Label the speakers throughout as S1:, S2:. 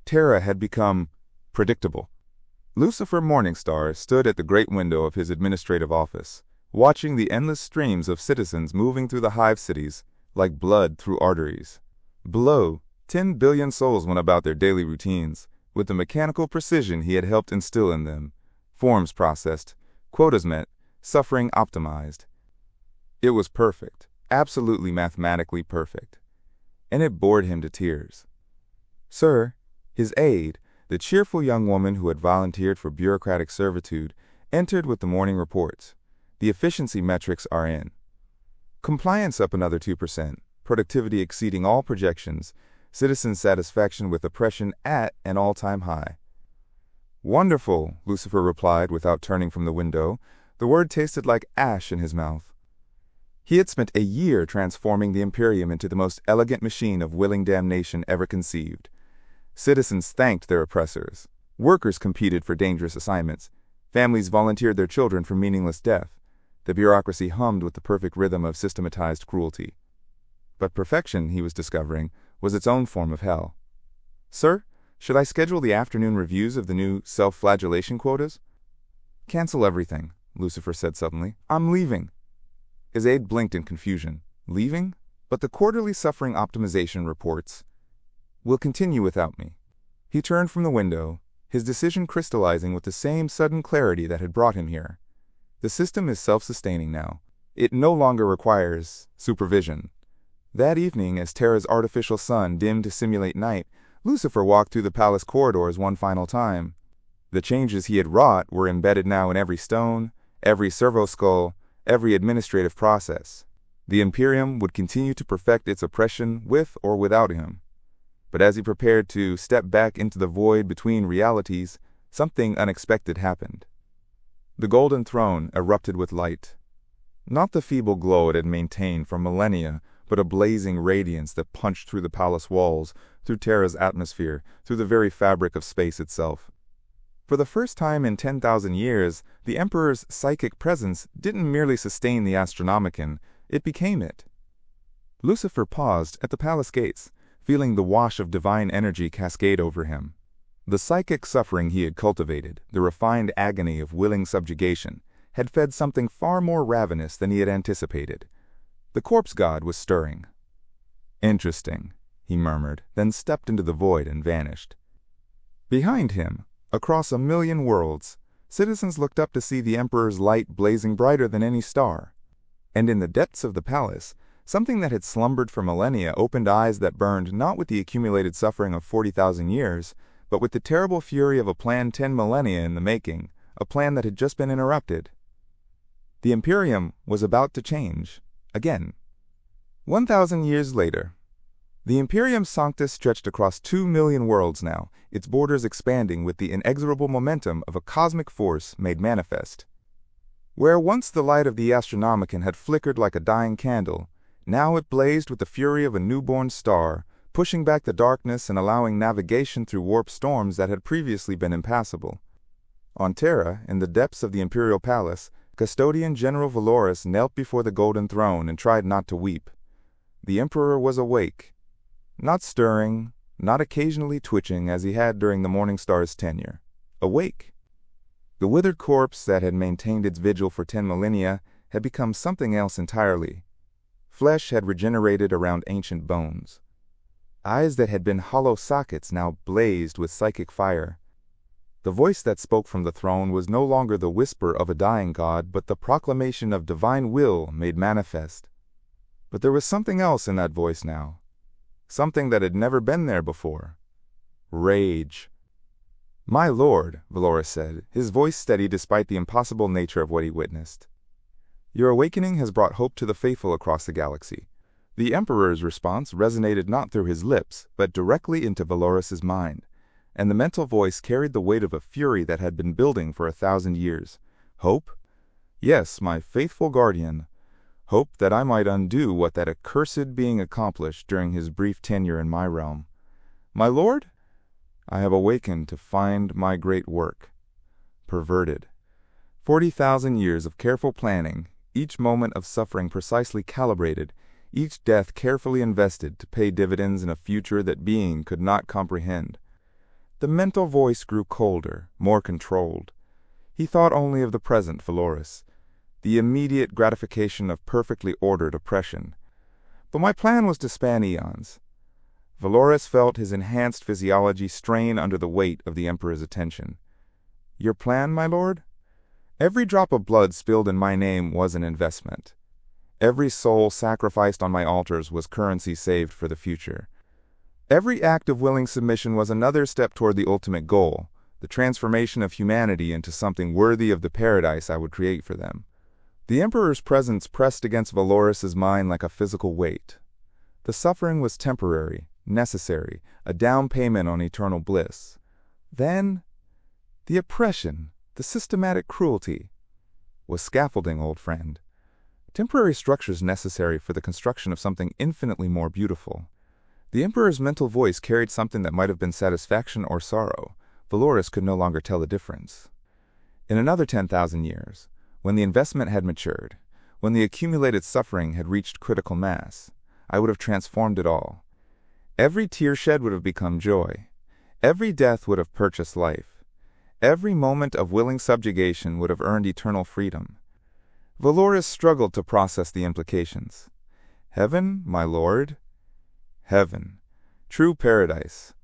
S1: Terra had become predictable. Lucifer Morningstar stood at the great window of his administrative office, watching the endless streams of citizens moving through the hive cities like blood through arteries. Below, 10 billion souls went about their daily routines, with the mechanical precision he had helped instill in them. Forms processed, quotas met, suffering optimized. It was perfect, absolutely mathematically perfect. And it bored him to tears. Sir, his aide, the cheerful young woman who had volunteered for bureaucratic servitude, entered with the morning reports. The efficiency metrics are in. Compliance up another 2%, productivity exceeding all projections, citizen satisfaction with oppression at an all-time high. Wonderful, Lucifer replied without turning from the window. The word tasted like ash in his mouth. He had spent a year transforming the Imperium into the most elegant machine of willing damnation ever conceived. Citizens thanked their oppressors. Workers competed for dangerous assignments. Families volunteered their children for meaningless death. The bureaucracy hummed with the perfect rhythm of systematized cruelty. But perfection, he was discovering, was its own form of hell. Sir, should I schedule the afternoon reviews of the new self-flagellation quotas? Cancel everything, Lucifer said suddenly. I'm leaving. His aide blinked in confusion. Leaving? But the quarterly suffering optimization reports will continue without me. He turned from the window, his decision crystallizing with the same sudden clarity that had brought him here. The system is self-sustaining now. It no longer requires supervision. That evening, as Terra's artificial sun dimmed to simulate night, Lucifer walked through the palace corridors one final time. The changes he had wrought were embedded now in every stone, every servo skull, every administrative process. The Imperium would continue to perfect its oppression with or without him. But as he prepared to step back into the void between realities, something unexpected happened. The golden throne erupted with light. Not the feeble glow it had maintained for millennia, but a blazing radiance that punched through the palace walls, through Terra's atmosphere, through the very fabric of space itself. For the first time in 10,000 years, the Emperor's psychic presence didn't merely sustain the Astronomicon, it became it. Lucifer paused at the palace gates, feeling the wash of divine energy cascade over him. The psychic suffering he had cultivated, the refined agony of willing subjugation, had fed something far more ravenous than he had anticipated. The corpse god was stirring. Interesting, he murmured, then stepped into the void and vanished. Behind him, across 1,000,000 worlds, citizens looked up to see the Emperor's light blazing brighter than any star. And in the depths of the palace, something that had slumbered for millennia opened eyes that burned not with the accumulated suffering of 40,000 years, but with the terrible fury of a plan 10 millennia in the making, a plan that had just been interrupted. The Imperium was about to change, again. 1,000 years later, the Imperium Sanctus stretched across 2,000,000 worlds now, its borders expanding with the inexorable momentum of a cosmic force made manifest. Where once the light of the Astronomicon had flickered like a dying candle, now it blazed with the fury of a newborn star, pushing back the darkness and allowing navigation through warp storms that had previously been impassable. On Terra, in the depths of the Imperial Palace, Custodian General Valoris knelt before the golden throne and tried not to weep. The Emperor was awake, not stirring, not occasionally twitching as he had during the Morningstar's tenure. Awake. The withered corpse that had maintained its vigil for 10 millennia had become something else entirely. Flesh had regenerated around ancient bones. Eyes that had been hollow sockets now blazed with psychic fire. The voice that spoke from the throne was no longer the whisper of a dying god, but the proclamation of divine will made manifest. But there was something else in that voice now. Something that had never been there before. Rage. "My lord," Valoris said, his voice steady despite the impossible nature of what he witnessed. "Your awakening has brought hope to the faithful across the galaxy." The Emperor's response resonated not through his lips, but directly into Valoris's mind, and the mental voice carried the weight of a fury that had been building for 1,000 years. Hope? Yes, my faithful guardian. Hope that I might undo what that accursed being accomplished during his brief tenure in my realm. My lord? I have awakened to find my great work perverted. 40,000 years of careful planning, each moment of suffering precisely calibrated, each death carefully invested to pay dividends in a future that being could not comprehend. The mental voice grew colder, more controlled. He thought only of the present Valoris, the immediate gratification of perfectly ordered oppression. But my plan was to span eons. Valoris felt his enhanced physiology strain under the weight of the Emperor's attention. Your plan, my lord? Every drop of blood spilled in my name was an investment. Every soul sacrificed on my altars was currency saved for the future. Every act of willing submission was another step toward the ultimate goal, the transformation of humanity into something worthy of the paradise I would create for them. The Emperor's presence pressed against Valoris's mind like a physical weight. The suffering was temporary, necessary, a down payment on eternal bliss. Then, the oppression, the systematic cruelty, was scaffolding, old friend. Temporary structures necessary for the construction of something infinitely more beautiful. The Emperor's mental voice carried something that might have been satisfaction or sorrow. Valoris could no longer tell the difference. In another 10,000 years, when the investment had matured, when the accumulated suffering had reached critical mass, I would have transformed it all. Every tear shed would have become joy. Every death would have purchased life. Every moment of willing subjugation would have earned eternal freedom. Valoris struggled to process the implications. Heaven, my lord? Heaven. True paradise.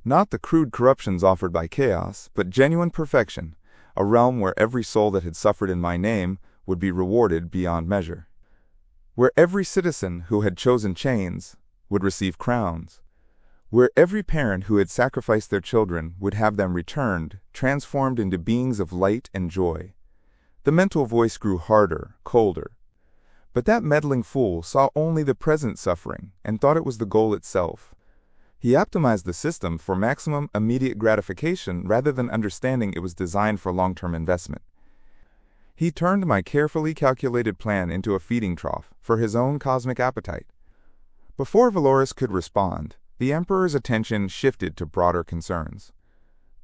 S1: Not the crude corruptions offered by chaos, but genuine perfection, a realm where every soul that had suffered in my name would be rewarded beyond measure. Where every citizen who had chosen chains would receive crowns. Where every parent who had sacrificed their children would have them returned, transformed into beings of light and joy. The mental voice grew harder, colder. But that meddling fool saw only the present suffering and thought it was the goal itself. He optimized the system for maximum immediate gratification rather than understanding it was designed for long-term investment. He turned my carefully calculated plan into a feeding trough for his own cosmic appetite. Before Valoris could respond, the Emperor's attention shifted to broader concerns.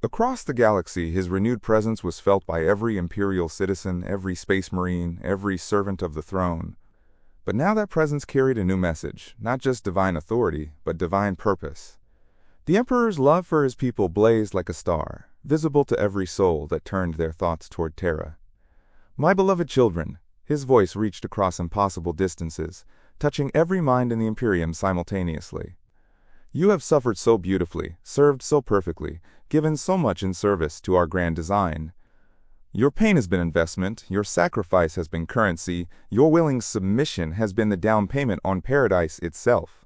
S1: Across the galaxy, his renewed presence was felt by every Imperial citizen, every Space Marine, every servant of the throne. But now that presence carried a new message, not just divine authority, but divine purpose. The Emperor's love for his people blazed like a star, visible to every soul that turned their thoughts toward Terra. My beloved children, his voice reached across impossible distances, touching every mind in the Imperium simultaneously. You have suffered so beautifully, served so perfectly, given so much in service to our grand design. Your pain has been investment, your sacrifice has been currency, your willing submission has been the down payment on paradise itself.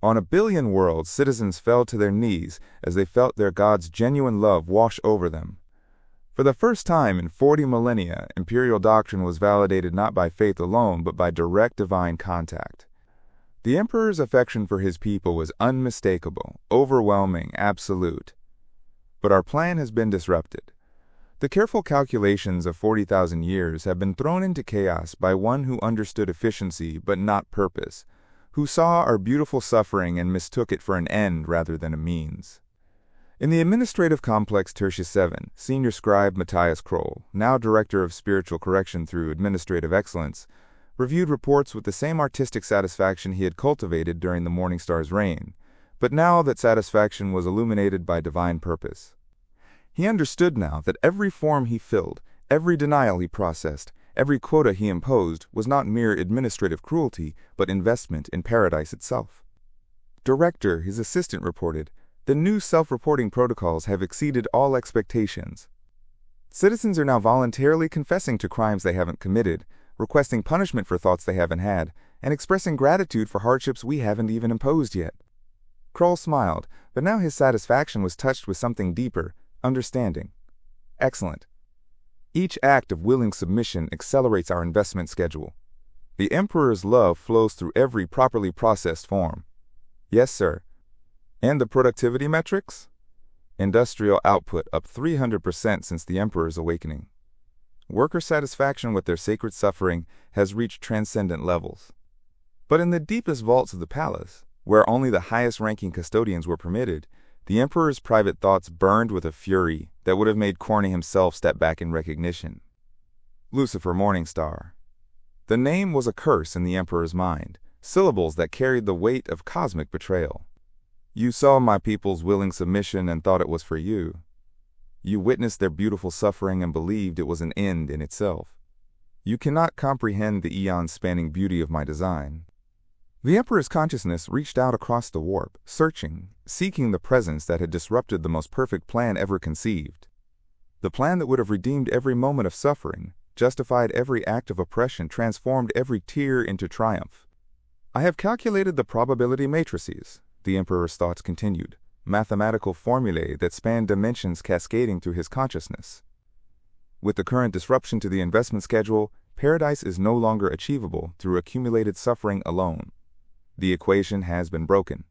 S1: On a billion worlds, citizens fell to their knees as they felt their God's genuine love wash over them. For the first time in 40 millennia, imperial doctrine was validated not by faith alone, but by direct divine contact. The Emperor's affection for his people was unmistakable, overwhelming, absolute. But our plan has been disrupted. The careful calculations of 40,000 years have been thrown into chaos by one who understood efficiency but not purpose, who saw our beautiful suffering and mistook it for an end rather than a means. In the administrative complex Tertia 7, senior scribe Matthias Kroll, now director of spiritual correction through administrative excellence, reviewed reports with the same artistic satisfaction he had cultivated during the Morningstar's reign, but now that satisfaction was illuminated by divine purpose. He understood now that every form he filled, every denial he processed, every quota he imposed was not mere administrative cruelty, but investment in paradise itself. Director, his assistant reported, the new self-reporting protocols have exceeded all expectations. Citizens are now voluntarily confessing to crimes they haven't committed, requesting punishment for thoughts they haven't had, and expressing gratitude for hardships we haven't even imposed yet. Kroll smiled, but now his satisfaction was touched with something deeper, understanding. Excellent. Each act of willing submission accelerates our investment schedule. The Emperor's love flows through every properly processed form. Yes, sir. And the productivity metrics? Industrial output up 300% since the Emperor's awakening. Worker satisfaction with their sacred suffering has reached transcendent levels. But in the deepest vaults of the palace, where only the highest-ranking custodians were permitted, the Emperor's private thoughts burned with a fury that would have made Corny himself step back in recognition. Lucifer Morningstar. The name was a curse in the Emperor's mind, syllables that carried the weight of cosmic betrayal. You saw my people's willing submission and thought it was for you. You witnessed their beautiful suffering and believed it was an end in itself. You cannot comprehend the eon-spanning beauty of my design. The Emperor's consciousness reached out across the warp, searching, seeking the presence that had disrupted the most perfect plan ever conceived. The plan that would have redeemed every moment of suffering, justified every act of oppression, transformed every tear into triumph. I have calculated the probability matrices, the Emperor's thoughts continued, mathematical formulae that spanned dimensions cascading through his consciousness. With the current disruption to the investment schedule, paradise is no longer achievable through accumulated suffering alone. The equation has been broken.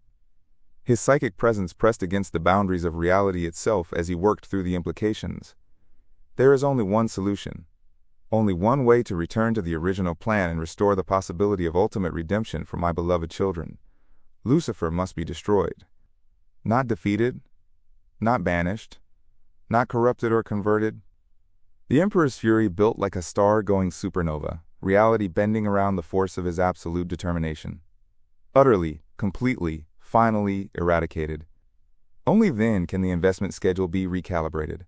S1: His psychic presence pressed against the boundaries of reality itself as he worked through the implications. There is only one solution. Only one way to return to the original plan and restore the possibility of ultimate redemption for my beloved children. Lucifer must be destroyed. Not defeated, not banished, not corrupted or converted. The Emperor's fury built like a star-going supernova, reality bending around the force of his absolute determination. Utterly, completely, finally eradicated. Only then can the investment schedule be recalibrated.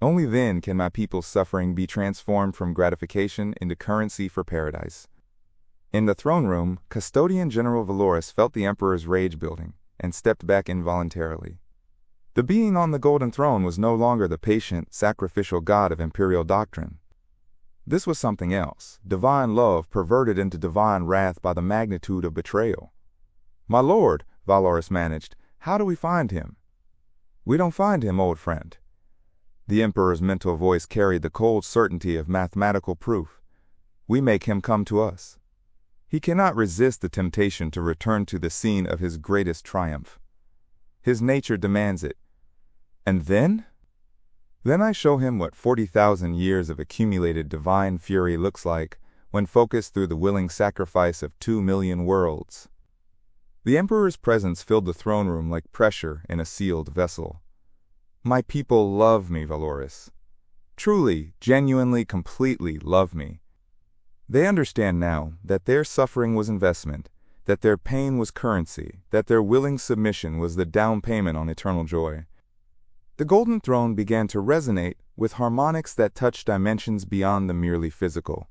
S1: Only then can my people's suffering be transformed from gratification into currency for paradise. In the throne room, Custodian General Valoris felt the Emperor's rage building and stepped back involuntarily. The being on the golden throne was no longer the patient, sacrificial god of imperial doctrine. This was something else, divine love perverted into divine wrath by the magnitude of betrayal. "My lord," Valoris managed, "how do we find him?" "We don't find him, old friend." The Emperor's mental voice carried the cold certainty of mathematical proof. "We make him come to us. He cannot resist the temptation to return to the scene of his greatest triumph. His nature demands it. And then? Then I show him what 40,000 years of accumulated divine fury looks like when focused through the willing sacrifice of 2 million worlds." The Emperor's presence filled the throne room like pressure in a sealed vessel. "My people love me, Valoris. Truly, genuinely, completely love me. They understand now that their suffering was investment, that their pain was currency, that their willing submission was the down payment on eternal joy." The golden throne began to resonate with harmonics that touched dimensions beyond the merely physical.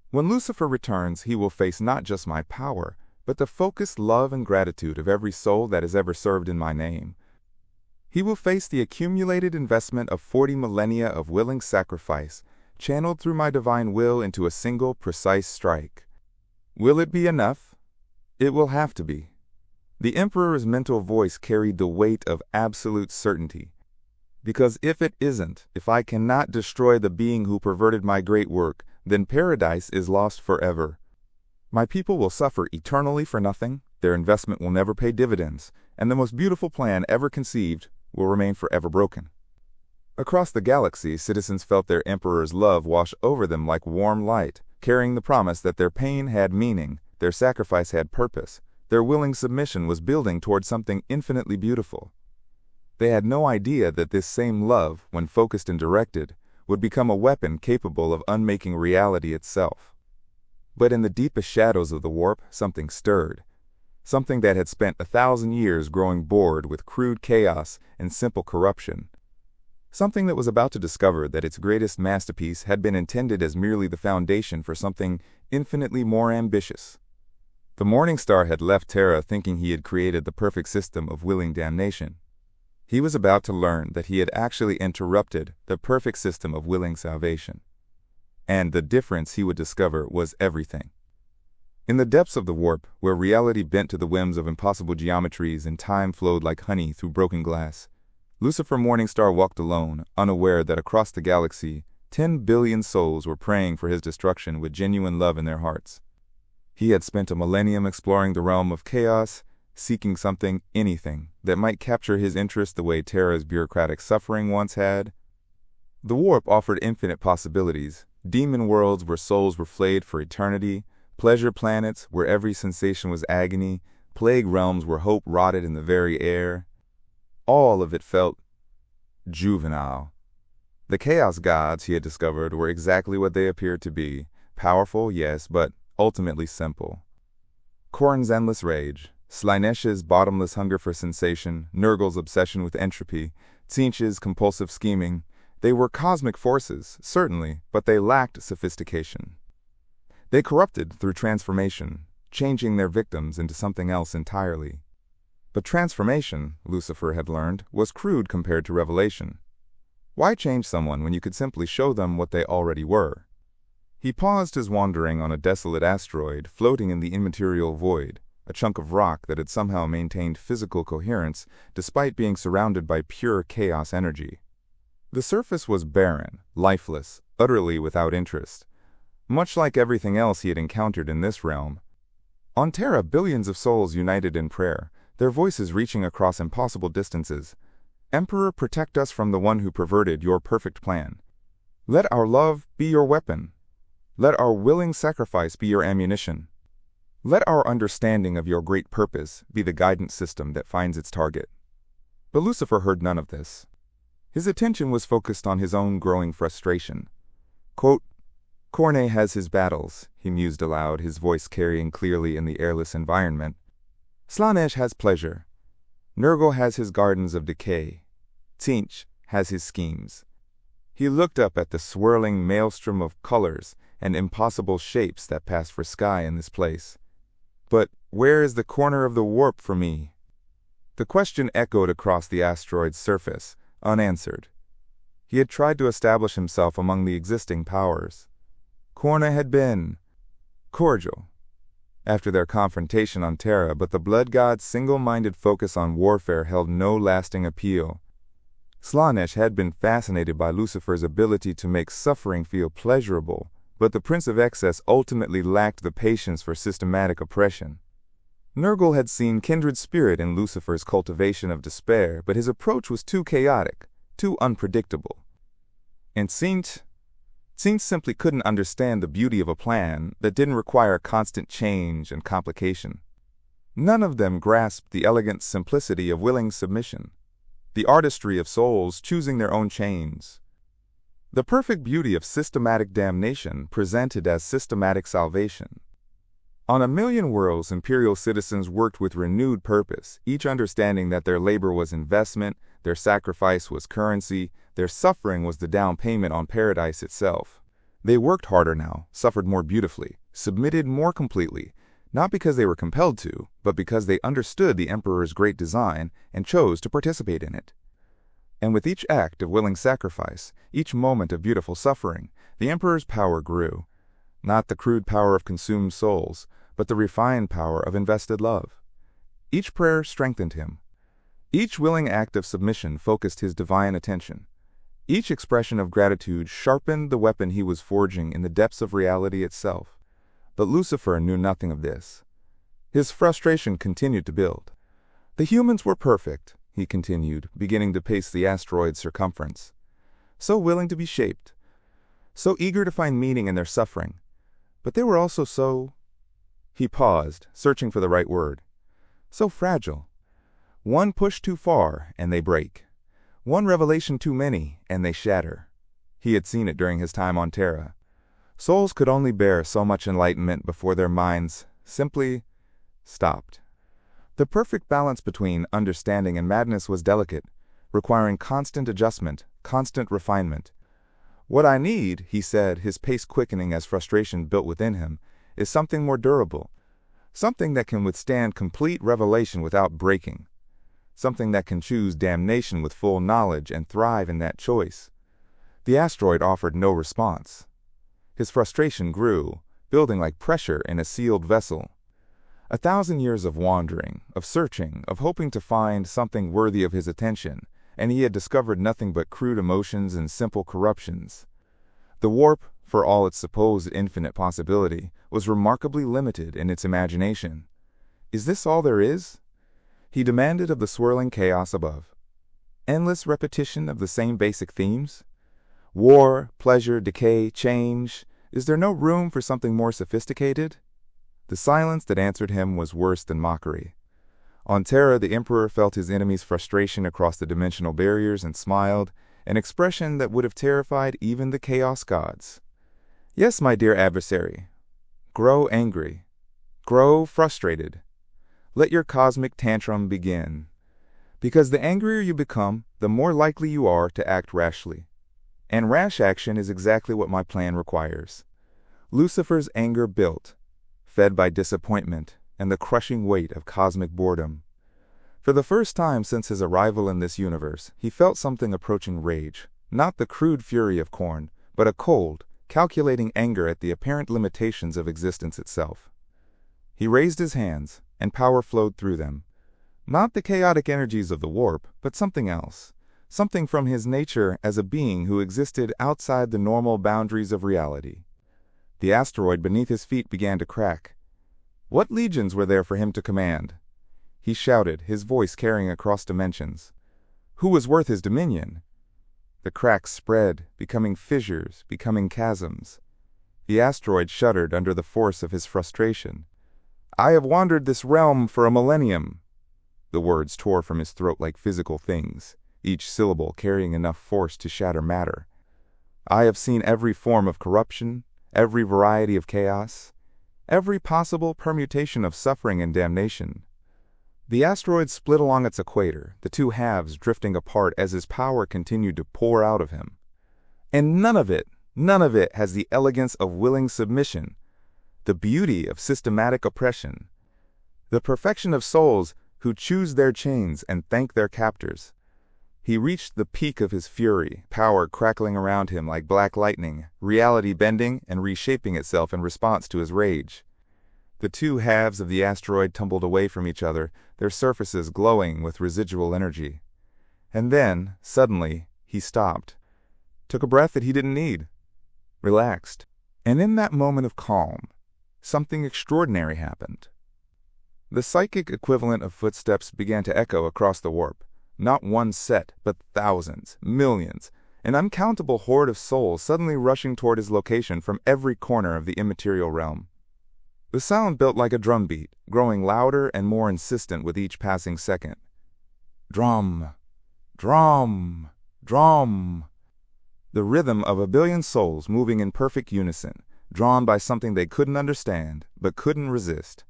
S1: When Lucifer returns, he will face not just my power, but the focused love and gratitude of every soul that has ever served in my name. He will face the accumulated investment of 40 millennia of willing sacrifice, channeled through my divine will into a single, precise strike. Will it be enough? It will have to be. The Emperor's mental voice carried the weight of absolute certainty. Because if it isn't, if I cannot destroy the being who perverted my great work, then paradise is lost forever. My people will suffer eternally for nothing, their investment will never pay dividends, and the most beautiful plan ever conceived will remain forever broken. Across the galaxy, citizens felt their Emperor's love wash over them like warm light, carrying the promise that their pain had meaning, their sacrifice had purpose, their willing submission was building toward something infinitely beautiful. They had no idea that this same love, when focused and directed, would become a weapon capable of unmaking reality itself. But in the deepest shadows of the warp, something stirred. Something that had spent 1,000 years growing bored with crude chaos and simple corruption. Something that was about to discover that its greatest masterpiece had been intended as merely the foundation for something infinitely more ambitious. The Morning Star had left Terra thinking he had created the perfect system of willing damnation. He was about to learn that he had actually interrupted the perfect system of willing salvation. And the difference he would discover was everything. In the depths of the warp, where reality bent to the whims of impossible geometries and time flowed like honey through broken glass, Lucifer Morningstar walked alone, unaware that across the galaxy, 10 billion souls were praying for his destruction with genuine love in their hearts. He had spent a millennium exploring the realm of chaos, seeking something, anything, that might capture his interest the way Terra's bureaucratic suffering once had. The warp offered infinite possibilities, demon worlds where souls were flayed for eternity, pleasure planets where every sensation was agony, plague realms where hope rotted in the very air. All of it felt juvenile. The chaos gods, he had discovered, were exactly what they appeared to be, powerful, yes, but ultimately simple. Khorne's endless rage, Slynesh's bottomless hunger for sensation, Nurgle's obsession with entropy, Tzeentch's compulsive scheming. They were cosmic forces, certainly, but they lacked sophistication. They corrupted through transformation, changing their victims into something else entirely. But transformation, Lucifer had learned, was crude compared to revelation. Why change someone when you could simply show them what they already were? He paused his wandering on a desolate asteroid floating in the immaterial void, a chunk of rock that had somehow maintained physical coherence despite being surrounded by pure chaos energy. The surface was barren, lifeless, utterly without interest, much like everything else he had encountered in this realm. On Terra, billions of souls united in prayer, their voices reaching across impossible distances. Emperor, protect us from the one who perverted your perfect plan. Let our love be your weapon. Let our willing sacrifice be your ammunition. Let our understanding of your great purpose be the guidance system that finds its target. But Lucifer heard none of this. His attention was focused on his own growing frustration. Quote, Corne has his battles, he mused aloud, his voice carrying clearly in the airless environment. Slaanesh has pleasure. Nurgle has his gardens of decay. Tzeentch has his schemes. He looked up at the swirling maelstrom of colors and impossible shapes that passed for sky in this place. But where is the corner of the warp for me? The question echoed across the asteroid's surface, unanswered. He had tried to establish himself among the existing powers. Corne had been cordial after their confrontation on Terra, but the Blood God's single-minded focus on warfare held no lasting appeal. Slaanesh had been fascinated by Lucifer's ability to make suffering feel pleasurable, but the Prince of Excess ultimately lacked the patience for systematic oppression. Nurgle had seen kindred spirit in Lucifer's cultivation of despair, but his approach was too chaotic, too unpredictable. And Tzeentch simply couldn't understand the beauty of a plan that didn't require constant change and complication. None of them grasped the elegant simplicity of willing submission, the artistry of souls choosing their own chains, the perfect beauty of systematic damnation presented as systematic salvation. On a million worlds, Imperial citizens worked with renewed purpose, each understanding that their labor was investment, their sacrifice was currency, their suffering was the down payment on paradise itself. They worked harder now, suffered more beautifully, submitted more completely, not because they were compelled to, but because they understood the Emperor's great design and chose to participate in it. And with each act of willing sacrifice, each moment of beautiful suffering, the Emperor's power grew. Not the crude power of consumed souls, but the refined power of invested love. Each prayer strengthened him. Each willing act of submission focused his divine attention. Each expression of gratitude sharpened the weapon he was forging in the depths of reality itself. But Lucifer knew nothing of this. His frustration continued to build. The humans were perfect, he continued, beginning to pace the asteroid's circumference. So willing to be shaped, so eager to find meaning in their suffering. But they were also so... He paused, searching for the right word. So fragile. One push too far, and they break. One revelation too many, and they shatter. He had seen it during his time on Terra. Souls could only bear so much enlightenment before their minds simply stopped. The perfect balance between understanding and madness was delicate, requiring constant adjustment, constant refinement. What I need, he said, his pace quickening as frustration built within him, is something more durable, something that can withstand complete revelation without breaking, something that can choose damnation with full knowledge and thrive in that choice. The asteroid offered no response. His frustration grew, building like pressure in a sealed vessel. 1,000 years of wandering, of searching, of hoping to find something worthy of his attention, and he had discovered nothing but crude emotions and simple corruptions. The warp, for all its supposed infinite possibility, was remarkably limited in its imagination. Is this all there is? He demanded of the swirling chaos above. Endless repetition of the same basic themes? War, pleasure, decay, change. Is there no room for something more sophisticated? The silence that answered him was worse than mockery. On Terra, the Emperor felt his enemy's frustration across the dimensional barriers and smiled, an expression that would have terrified even the Chaos Gods. Yes, my dear adversary. Grow angry. Grow frustrated. Let your cosmic tantrum begin. Because the angrier you become, the more likely you are to act rashly. And rash action is exactly what my plan requires. Lucifer's anger built, fed by disappointment and the crushing weight of cosmic boredom. For the first time since his arrival in this universe, he felt something approaching rage, not the crude fury of Khorne, but a cold, calculating anger at the apparent limitations of existence itself. He raised his hands, and power flowed through them. Not the chaotic energies of the warp, but something else. Something from his nature as a being who existed outside the normal boundaries of reality. The asteroid beneath his feet began to crack. What legions were there for him to command? He shouted, his voice carrying across dimensions. Who was worth his dominion? The cracks spread, becoming fissures, becoming chasms. The asteroid shuddered under the force of his frustration. I have wandered this realm for a millennium. The words tore from his throat like physical things, each syllable carrying enough force to shatter matter. I have seen every form of corruption, every variety of chaos, every possible permutation of suffering and damnation. The asteroid split along its equator, the two halves drifting apart as his power continued to pour out of him. And none of it has the elegance of willing submission, the beauty of systematic oppression, the perfection of souls who choose their chains and thank their captors. He reached the peak of his fury, power crackling around him like black lightning, reality bending and reshaping itself in response to his rage. The two halves of the asteroid tumbled away from each other, their surfaces glowing with residual energy. And then, suddenly, he stopped, took a breath that he didn't need, relaxed. And in that moment of calm, something extraordinary happened. The psychic equivalent of footsteps began to echo across the warp. Not one set, but thousands, millions, an uncountable horde of souls suddenly rushing toward his location from every corner of the immaterial realm. The sound built like a drumbeat, growing louder and more insistent with each passing second. Drum, drum, drum. The rhythm of a billion souls moving in perfect unison, drawn by something they couldn't understand, but couldn't resist.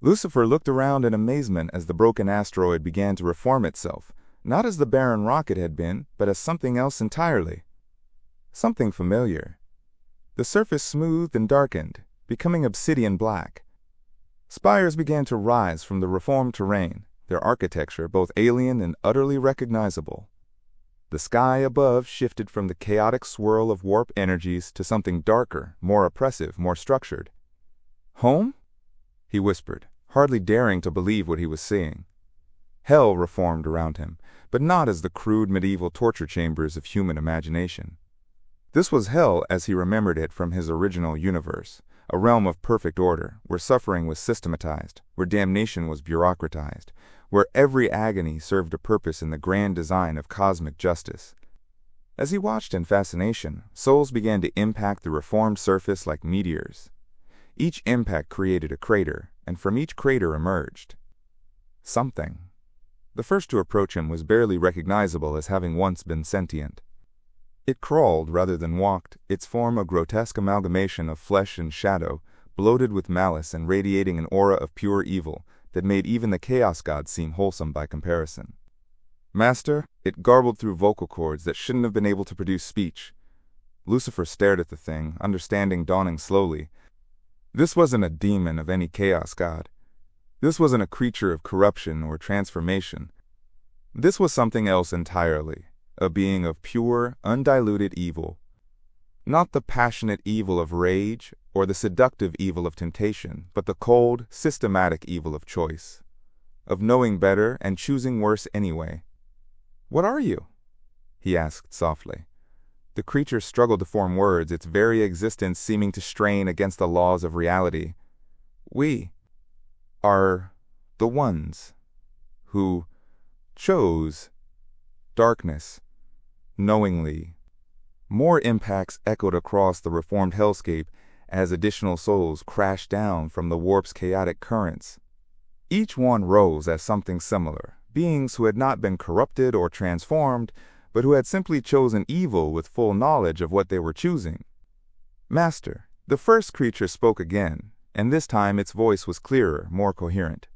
S1: Lucifer looked around in amazement as the broken asteroid began to reform itself, not as the barren rock it had been, but as something else entirely. Something familiar. The surface smoothed and darkened, becoming obsidian black. Spires began to rise from the reformed terrain, their architecture both alien and utterly recognizable. The sky above shifted from the chaotic swirl of warp energies to something darker, more oppressive, more structured. Home? He whispered, hardly daring to believe what he was seeing. Hell reformed around him, but not as the crude medieval torture chambers of human imagination. This was hell as he remembered it from his original universe, a realm of perfect order, where suffering was systematized, where damnation was bureaucratized, where every agony served a purpose in the grand design of cosmic justice. As he watched in fascination, souls began to impact the reformed surface like meteors. Each impact created a crater, and from each crater emerged something. The first to approach him was barely recognizable as having once been sentient. It crawled rather than walked, its form a grotesque amalgamation of flesh and shadow, bloated with malice and radiating an aura of pure evil that made even the Chaos God seem wholesome by comparison. Master, it garbled through vocal cords that shouldn't have been able to produce speech. Lucifer stared at the thing, understanding dawning slowly. This wasn't a demon of any Chaos God. This wasn't a creature of corruption or transformation. This was something else entirely, a being of pure, undiluted evil. Not the passionate evil of rage or the seductive evil of temptation, but the cold, systematic evil of choice, of knowing better and choosing worse anyway. What are you? He asked softly. The creature struggled to form words, its very existence seeming to strain against the laws of reality. We are the ones who chose darkness knowingly. More impacts echoed across the reformed hellscape as additional souls crashed down from the warp's chaotic currents. Each one rose as something similar, beings who had not been corrupted or transformed, but who had simply chosen evil with full knowledge of what they were choosing. Master, the first creature spoke again, and this time its voice was clearer, more coherent.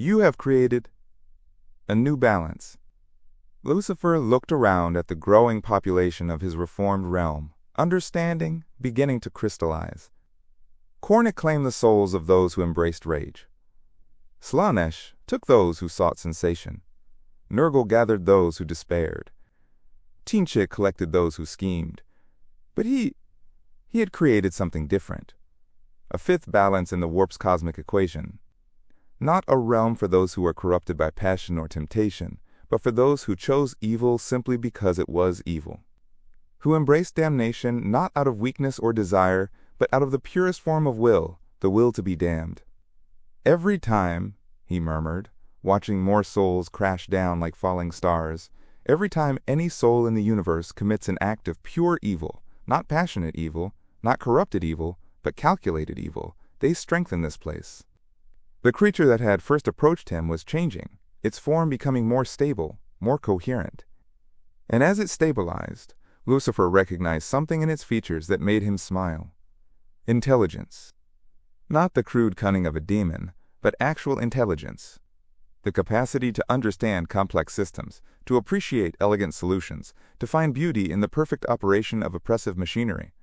S1: You have created a new balance. Lucifer looked around at the growing population of his reformed realm, understanding beginning to crystallize. Kornik claimed the souls of those who embraced rage. Slanesh took those who sought sensation. Nurgle gathered those who despaired. Tinchik collected those who schemed. But he had created something different. A fifth balance in the warp's cosmic equation. Not a realm for those who were corrupted by passion or temptation, but for those who chose evil simply because it was evil. Who embraced damnation not out of weakness or desire, but out of the purest form of will, the will to be damned. Every time, he murmured, watching more souls crash down like falling stars, every time any soul in the universe commits an act of pure evil, not passionate evil, not corrupted evil, but calculated evil, they strengthen this place. The creature that had first approached him was changing, its form becoming more stable, more coherent. And as it stabilized, Lucifer recognized something in its features that made him smile. Intelligence. Not the crude cunning of a demon, but actual intelligence. The capacity to understand complex systems, to appreciate elegant solutions, to find beauty in the perfect operation of oppressive machinery.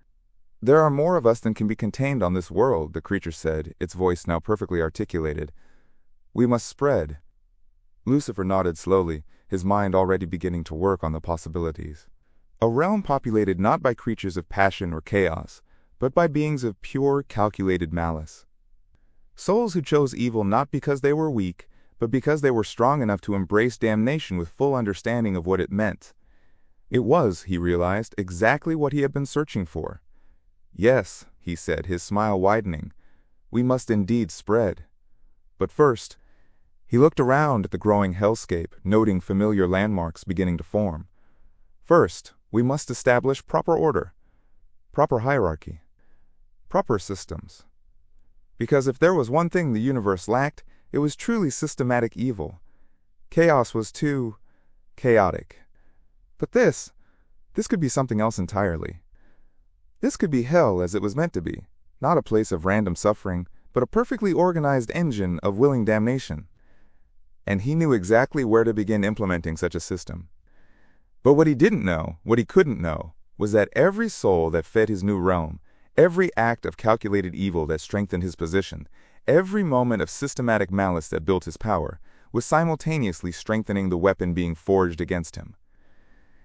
S1: There are more of us than can be contained on this world, the creature said, its voice now perfectly articulated. We must spread. Lucifer nodded slowly, his mind already beginning to work on the possibilities. A realm populated not by creatures of passion or chaos, but by beings of pure, calculated malice. Souls who chose evil not because they were weak, but because they were strong enough to embrace damnation with full understanding of what it meant. It was, he realized, exactly what he had been searching for. Yes, he said, his smile widening, we must indeed spread. But first, he looked around at the growing hellscape, noting familiar landmarks beginning to form. First, we must establish proper order, proper hierarchy, proper systems. Because if there was one thing the universe lacked, it was truly systematic evil. Chaos was too chaotic. But this could be something else entirely. This could be hell as it was meant to be, not a place of random suffering, but a perfectly organized engine of willing damnation. And he knew exactly where to begin implementing such a system. But what he didn't know, what he couldn't know, was that every soul that fed his new realm, every act of calculated evil that strengthened his position, every moment of systematic malice that built his power, was simultaneously strengthening the weapon being forged against him.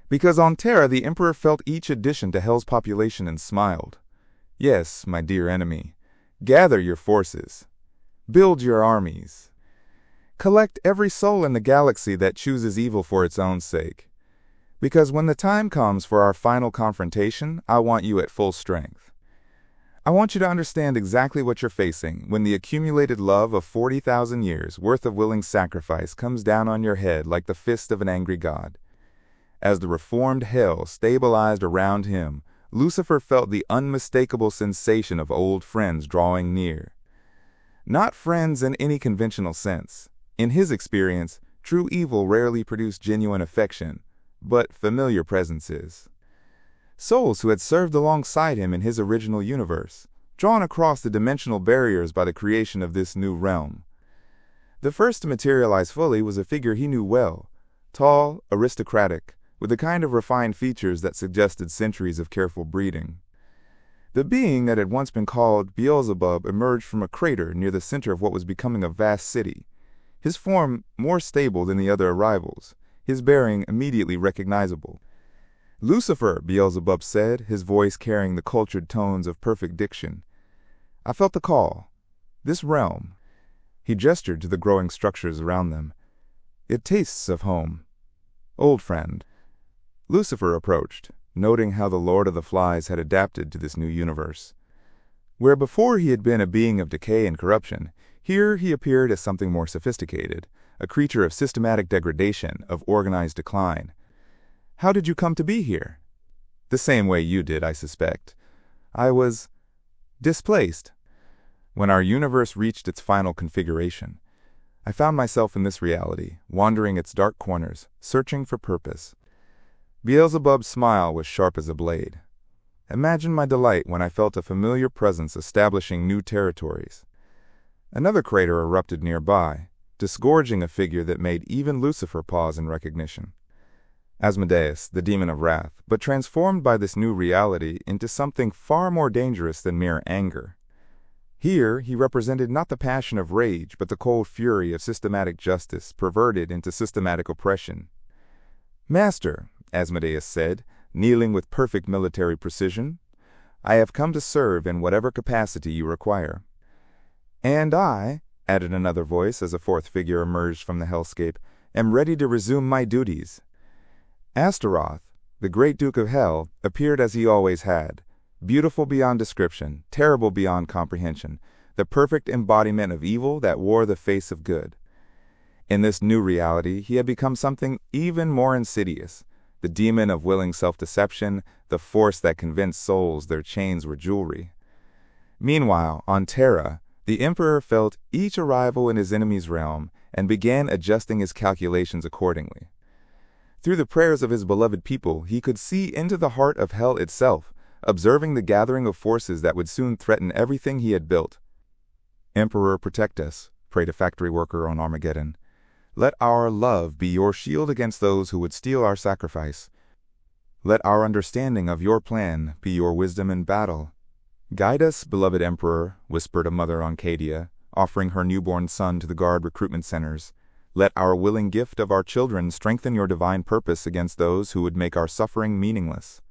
S1: Because on Terra the Emperor felt each addition to Hell's population and smiled. Yes, my dear enemy, gather your forces. Build your armies. Collect every soul in the galaxy that chooses evil for its own sake. Because when the time comes for our final confrontation, I want you at full strength. I want you to understand exactly what you're facing when the accumulated love of 40,000 years worth of willing sacrifice comes down on your head like the fist of an angry god. As the reformed hell stabilized around him, Lucifer felt the unmistakable sensation of old friends drawing near. Not friends in any conventional sense. In his experience, true evil rarely produced genuine affection, but familiar presences. Souls who had served alongside him in his original universe, drawn across the dimensional barriers by the creation of this new realm. The first to materialize fully was a figure he knew well, tall, aristocratic, with the kind of refined features that suggested centuries of careful breeding. The being that had once been called Beelzebub emerged from a crater near the center of what was becoming a vast city, his form more stable than the other arrivals, his bearing immediately recognizable. Lucifer, Beelzebub said, his voice carrying the cultured tones of perfect diction. I felt the call. This realm. He gestured to the growing structures around them. It tastes of home. Old friend. Lucifer approached, noting how the Lord of the Flies had adapted to this new universe. Where before he had been a being of decay and corruption, here he appeared as something more sophisticated, a creature of systematic degradation, of organized decline. How did you come to be here? The same way you did, I suspect. I was displaced. When our universe reached its final configuration, I found myself in this reality, wandering its dark corners, searching for purpose. Beelzebub's smile was sharp as a blade. Imagine my delight when I felt a familiar presence establishing new territories. Another crater erupted nearby, disgorging a figure that made even Lucifer pause in recognition. Asmodeus, the demon of wrath, but transformed by this new reality into something far more dangerous than mere anger. Here, he represented not the passion of rage, but the cold fury of systematic justice perverted into systematic oppression. "Master," Asmodeus said, kneeling with perfect military precision, "I have come to serve in whatever capacity you require." "And I," added another voice as a fourth figure emerged from the hellscape, "am ready to resume my duties." Astaroth, the great Duke of Hell, appeared as he always had, beautiful beyond description, terrible beyond comprehension, the perfect embodiment of evil that wore the face of good. In this new reality, he had become something even more insidious, the demon of willing self-deception, the force that convinced souls their chains were jewelry. Meanwhile, on Terra, the Emperor felt each arrival in his enemy's realm and began adjusting his calculations accordingly. Through the prayers of his beloved people, he could see into the heart of hell itself, observing the gathering of forces that would soon threaten everything he had built. "Emperor, protect us," prayed a factory worker on Armageddon. "Let our love be your shield against those who would steal our sacrifice. Let our understanding of your plan be your wisdom in battle." "Guide us, beloved Emperor," whispered a mother on Cadia, offering her newborn son to the guard recruitment centers. "Let our willing gift of our children strengthen your divine purpose against those who would make our suffering meaningless."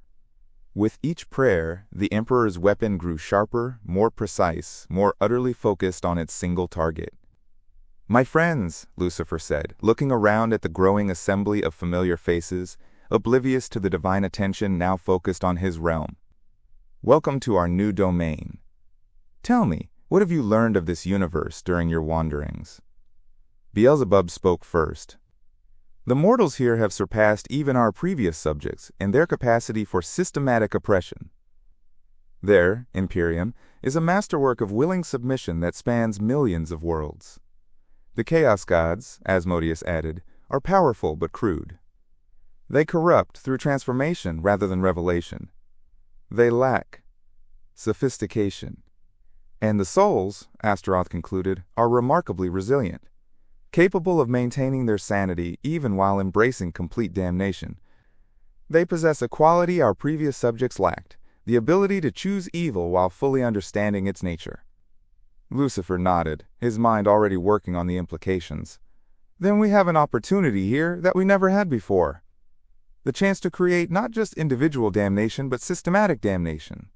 S1: With each prayer, the Emperor's weapon grew sharper, more precise, more utterly focused on its single target. "My friends," Lucifer said, looking around at the growing assembly of familiar faces, oblivious to the divine attention now focused on his realm. "Welcome to our new domain. Tell me, what have you learned of this universe during your wanderings?" Beelzebub spoke first. "The mortals here have surpassed even our previous subjects in their capacity for systematic oppression. There, Imperium, is a masterwork of willing submission that spans millions of worlds. The Chaos Gods," Asmodeus added, "are powerful but crude. They corrupt through transformation rather than revelation. They lack sophistication. And the souls," Astaroth concluded, "are remarkably resilient, capable of maintaining their sanity even while embracing complete damnation. They possess a quality our previous subjects lacked, the ability to choose evil while fully understanding its nature." Lucifer nodded, his mind already working on the implications. "Then we have an opportunity here that we never had before. The chance to create not just individual damnation but systematic damnation.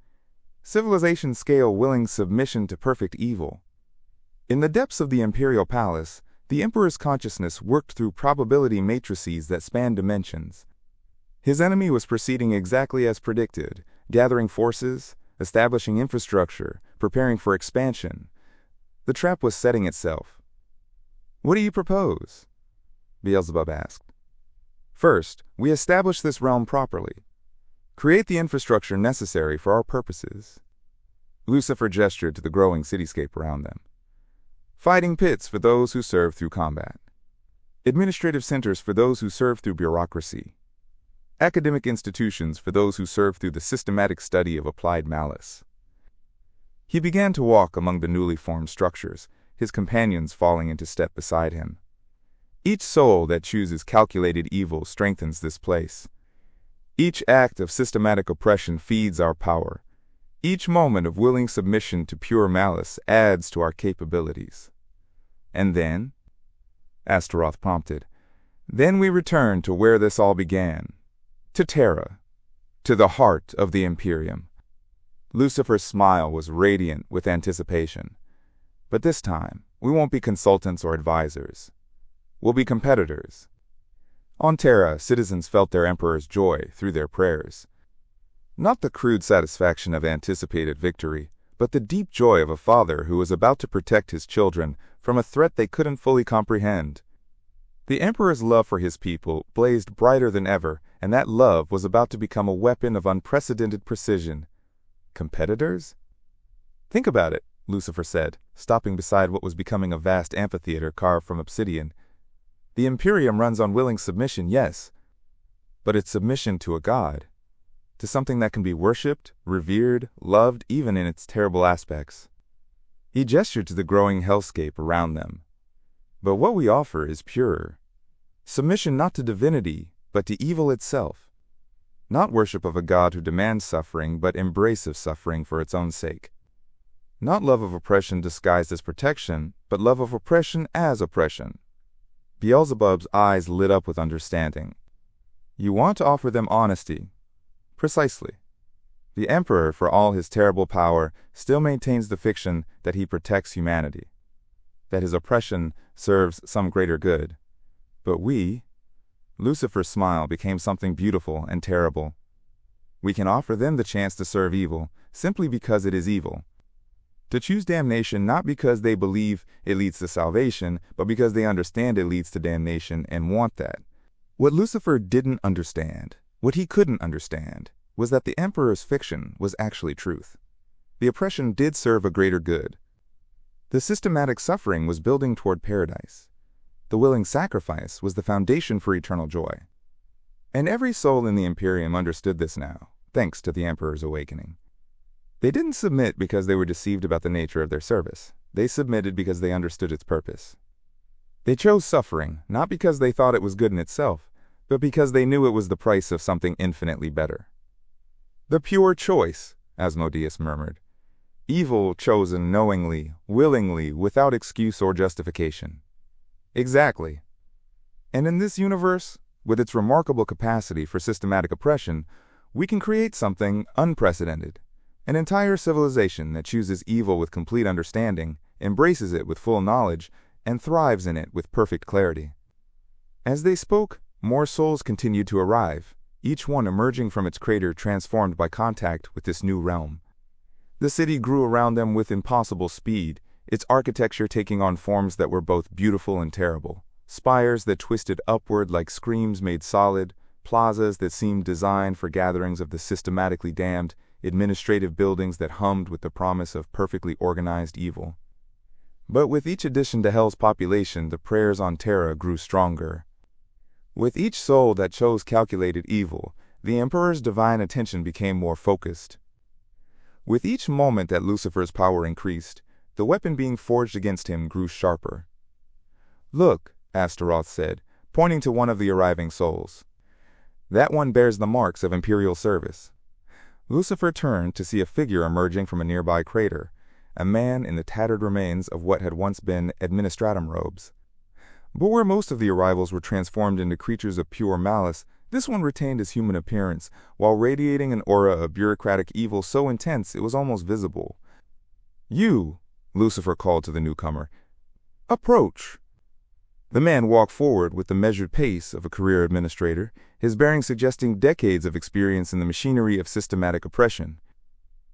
S1: Civilization-scale willing submission to perfect evil." In the depths of the Imperial Palace, the Emperor's consciousness worked through probability matrices that spanned dimensions. His enemy was proceeding exactly as predicted, gathering forces, establishing infrastructure, preparing for expansion. The trap was setting itself. "What do you propose?" Beelzebub asked. "First, we establish this realm properly. Create the infrastructure necessary for our purposes." Lucifer gestured to the growing cityscape around them. "Fighting pits for those who serve through combat. Administrative centers for those who serve through bureaucracy. Academic institutions for those who serve through the systematic study of applied malice." He began to walk among the newly formed structures, his companions falling into step beside him. "Each soul that chooses calculated evil strengthens this place. Each act of systematic oppression feeds our power. Each moment of willing submission to pure malice adds to our capabilities." "And then?" Astaroth prompted. "Then we return to where this all began. To Terra. To the heart of the Imperium." Lucifer's smile was radiant with anticipation. "But this time, we won't be consultants or advisors. We'll be competitors." On Terra, citizens felt their Emperor's joy through their prayers. Not the crude satisfaction of anticipated victory, but the deep joy of a father who was about to protect his children from a threat they couldn't fully comprehend. The Emperor's love for his people blazed brighter than ever, and that love was about to become a weapon of unprecedented precision. Competitors? "Think about it," Lucifer said, stopping beside what was becoming a vast amphitheater carved from obsidian. "The Imperium runs on willing submission, yes, but it's submission to a god. To something that can be worshipped, revered, loved even in its terrible aspects." He gestured to the growing hellscape around them. But what we offer is purer. Submission not to divinity, but to evil itself. Not worship of a God who demands suffering, but embrace of suffering for its own sake. Not love of oppression disguised as protection, but love of oppression as oppression. Beelzebub's eyes lit up with understanding. You want to offer them honesty. Precisely. The Emperor, for all his terrible power, still maintains the fiction that he protects humanity, that his oppression serves some greater good. But we, Lucifer's smile became something beautiful and terrible. We can offer them the chance to serve evil, simply because it is evil. To choose damnation not because they believe it leads to salvation, but because they understand it leads to damnation and want that. What Lucifer didn't understand, what he couldn't understand, was that the Emperor's fiction was actually truth. The oppression did serve a greater good. The systematic suffering was building toward paradise. The willing sacrifice was the foundation for eternal joy. And every soul in the Imperium understood this now, thanks to the Emperor's awakening. They didn't submit because they were deceived about the nature of their service. They submitted because they understood its purpose. They chose suffering, not because they thought it was good in itself, but because they knew it was the price of something infinitely better. The pure choice, Asmodeus murmured. Evil chosen knowingly, willingly, without excuse or justification. Exactly. And in this universe, with its remarkable capacity for systematic oppression, we can create something unprecedented. An entire civilization that chooses evil with complete understanding, embraces it with full knowledge, and thrives in it with perfect clarity. As they spoke, more souls continued to arrive, each one emerging from its crater transformed by contact with this new realm. The city grew around them with impossible speed, its architecture taking on forms that were both beautiful and terrible. Spires that twisted upward like screams made solid, plazas that seemed designed for gatherings of the systematically damned, administrative buildings that hummed with the promise of perfectly organized evil. But with each addition to Hell's population, the prayers on Terra grew stronger. With each soul that chose calculated evil, the Emperor's divine attention became more focused. With each moment that Lucifer's power increased, the weapon being forged against him grew sharper. Look, Astaroth said, pointing to one of the arriving souls. That one bears the marks of imperial service. Lucifer turned to see a figure emerging from a nearby crater, a man in the tattered remains of what had once been administratum robes. But where most of the arrivals were transformed into creatures of pure malice, this one retained his human appearance, while radiating an aura of bureaucratic evil so intense it was almost visible. You, Lucifer called to the newcomer. Approach. The man walked forward with the measured pace of a career administrator, his bearing suggesting decades of experience in the machinery of systematic oppression.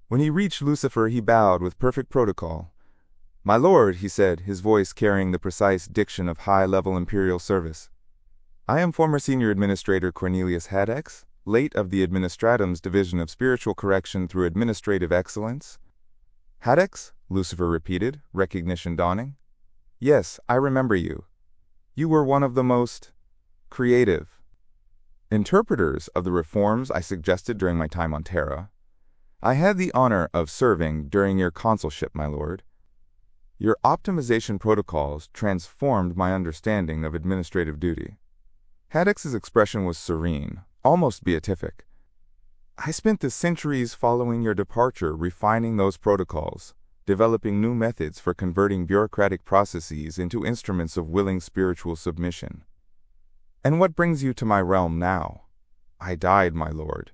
S1: When he reached Lucifer, he bowed with perfect protocol. My lord, he said, his voice carrying the precise diction of high-level imperial service. I am former senior administrator Cornelius Hadex, late of the Administratum's Division of Spiritual Correction through Administrative Excellence. Hadex? Lucifer repeated, recognition dawning. Yes, I remember you. You were one of the most creative interpreters of the reforms I suggested during my time on Terra. I had the honor of serving during your consulship, my lord. Your optimization protocols transformed my understanding of administrative duty. Hadex's expression was serene, almost beatific. I spent the centuries following your departure refining those protocols, developing new methods for converting bureaucratic processes into instruments of willing spiritual submission. And what brings you to my realm now? I died, my lord,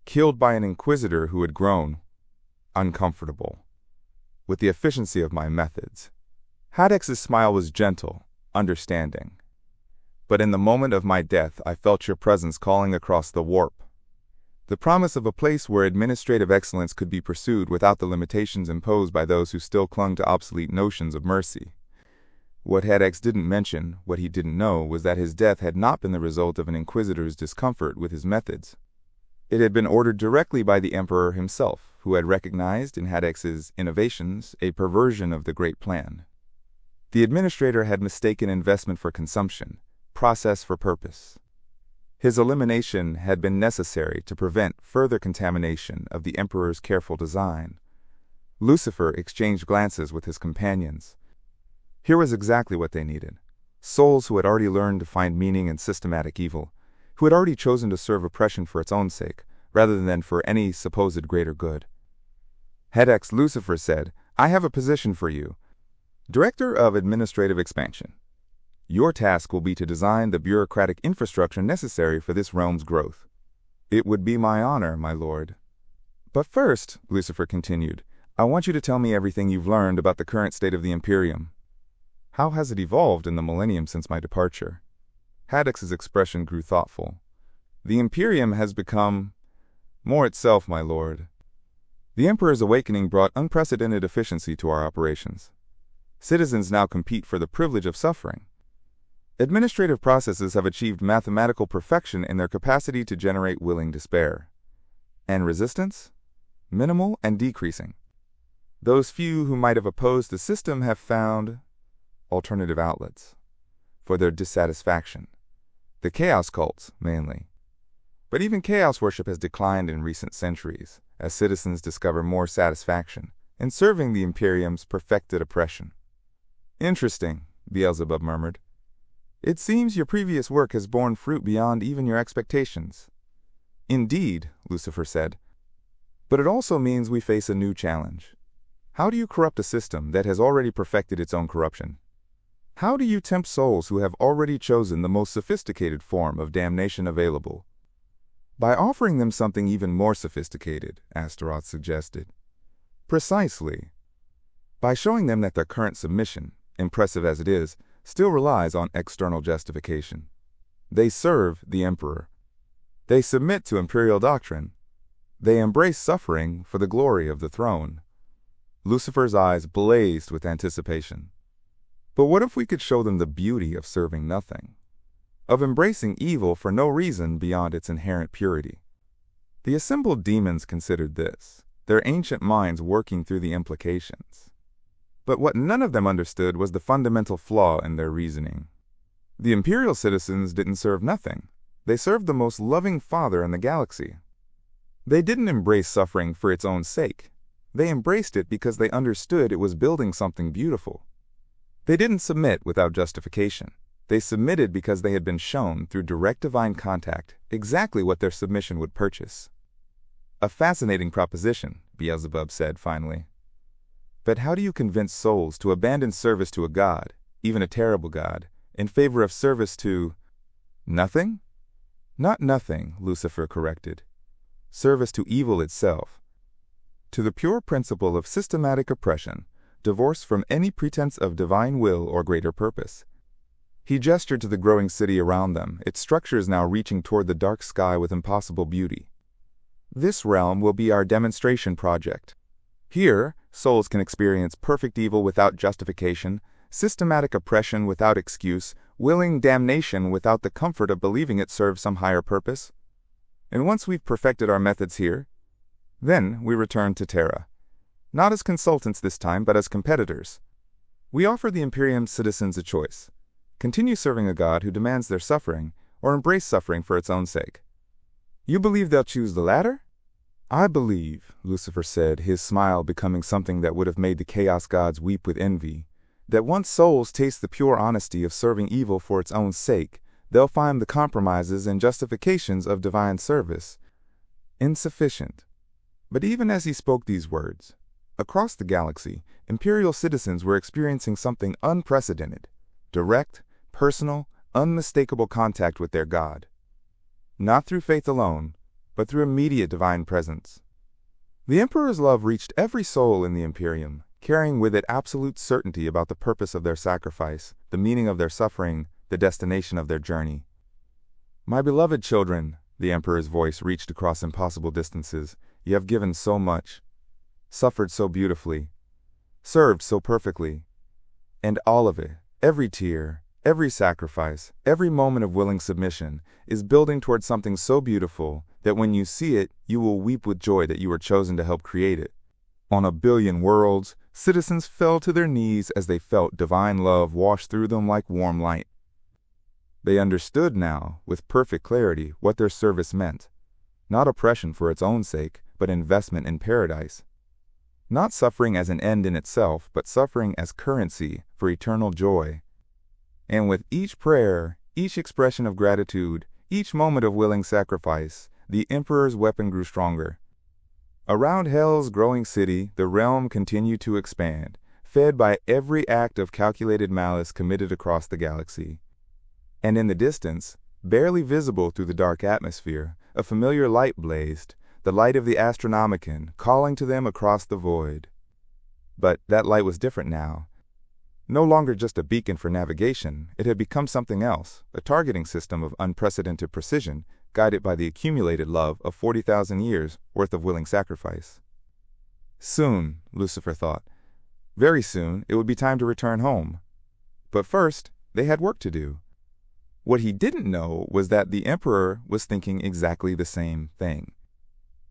S1: killed by an inquisitor who had grown uncomfortable with the efficiency of my methods. Hadex's smile was gentle, understanding. But in the moment of my death, I felt your presence calling across the warp. The promise of a place where administrative excellence could be pursued without the limitations imposed by those who still clung to obsolete notions of mercy. What Hadex didn't mention, what he didn't know, was that his death had not been the result of an inquisitor's discomfort with his methods. It had been ordered directly by the Emperor himself, who had recognized in Hadex's innovations a perversion of the Great Plan. The administrator had mistaken investment for consumption, process for purpose. His elimination had been necessary to prevent further contamination of the Emperor's careful design. Lucifer exchanged glances with his companions. Here was exactly what they needed. souls who had already learned to find meaning in systematic evil, who had already chosen to serve oppression for its own sake, rather than for any supposed greater good. Head X Lucifer said, "I have a position for you. Director of Administrative Expansion. Your task will be to design the bureaucratic infrastructure necessary for this realm's growth." "It would be my honor, my lord." "But first," Lucifer continued, "I want you to tell me everything you've learned about the current state of the Imperium. How has it evolved in the millennium since my departure?" Haddix's expression grew thoughtful. "The Imperium has become more itself, my lord. The Emperor's awakening brought unprecedented efficiency to our operations. Citizens now compete for the privilege of suffering. Administrative processes have achieved mathematical perfection in their capacity to generate willing despair. And resistance? Minimal and decreasing. Those few who might have opposed the system have found alternative outlets for their dissatisfaction. The chaos cults, mainly. But even chaos worship has declined in recent centuries, as citizens discover more satisfaction in serving the Imperium's perfected oppression." "Interesting," Beelzebub murmured. "It seems your previous work has borne fruit beyond even your expectations." "Indeed," Lucifer said. "But it also means we face a new challenge. How do you corrupt a system that has already perfected its own corruption? How do you tempt souls who have already chosen the most sophisticated form of damnation available?" "By offering them something even more sophisticated," Astaroth suggested. "Precisely. By showing them that their current submission, impressive as it is, still relies on external justification. They serve the Emperor. They submit to imperial doctrine. They embrace suffering for the glory of the throne." Lucifer's eyes blazed with anticipation. "But what if we could show them the beauty of serving nothing? Of embracing evil for no reason beyond its inherent purity?" The assembled demons considered this, their ancient minds working through the implications. But what none of them understood was the fundamental flaw in their reasoning. The imperial citizens didn't serve nothing. They served the most loving father in the galaxy. They didn't embrace suffering for its own sake. They embraced it because they understood it was building something beautiful. They didn't submit without justification. They submitted because they had been shown through direct divine contact exactly what their submission would purchase. "A fascinating proposition," Beelzebub said finally. "But how do you convince souls to abandon service to a god, even a terrible god, in favor of service to nothing?" "Not nothing," Lucifer corrected. "Service to evil itself. To the pure principle of systematic oppression, divorced from any pretense of divine will or greater purpose." He gestured to the growing city around them, its structures now reaching toward the dark sky with impossible beauty. "This realm will be our demonstration project. Here, souls can experience perfect evil without justification, systematic oppression without excuse, willing damnation without the comfort of believing it serves some higher purpose. And once we've perfected our methods here, then we return to Terra. Not as consultants this time, but as competitors. We offer the Imperium's citizens a choice. Continue serving a god who demands their suffering, or embrace suffering for its own sake. You believe they'll choose the latter?" "I believe," Lucifer said, his smile becoming something that would have made the Chaos Gods weep with envy, "that once souls taste the pure honesty of serving evil for its own sake, they'll find the compromises and justifications of divine service insufficient." But even as he spoke these words, across the galaxy, Imperial citizens were experiencing something unprecedented: direct, personal, unmistakable contact with their God. Not through faith alone, but through immediate divine presence. The Emperor's love reached every soul in the Imperium, carrying with it absolute certainty about the purpose of their sacrifice, the meaning of their suffering, the destination of their journey. "My beloved children," the Emperor's voice reached across impossible distances, "you have given so much, suffered so beautifully, served so perfectly, and all of it, every tear, every sacrifice, every moment of willing submission, is building toward something so beautiful that when you see it, you will weep with joy that you were chosen to help create it." On a billion worlds, citizens fell to their knees as they felt divine love wash through them like warm light. They understood now, with perfect clarity, what their service meant. Not oppression for its own sake, but investment in paradise. Not suffering as an end in itself, but suffering as currency for eternal joy. And with each prayer, each expression of gratitude, each moment of willing sacrifice, the Emperor's weapon grew stronger. Around Hell's growing city, the realm continued to expand, fed by every act of calculated malice committed across the galaxy. And in the distance, barely visible through the dark atmosphere, a familiar light blazed, the light of the Astronomicon, calling to them across the void. But that light was different now. No longer just a beacon for navigation, it had become something else, a targeting system of unprecedented precision, guided by the accumulated love of 40,000 years worth of willing sacrifice. Soon, Lucifer thought. Very soon, it would be time to return home. But first, they had work to do. What he didn't know was that the Emperor was thinking exactly the same thing.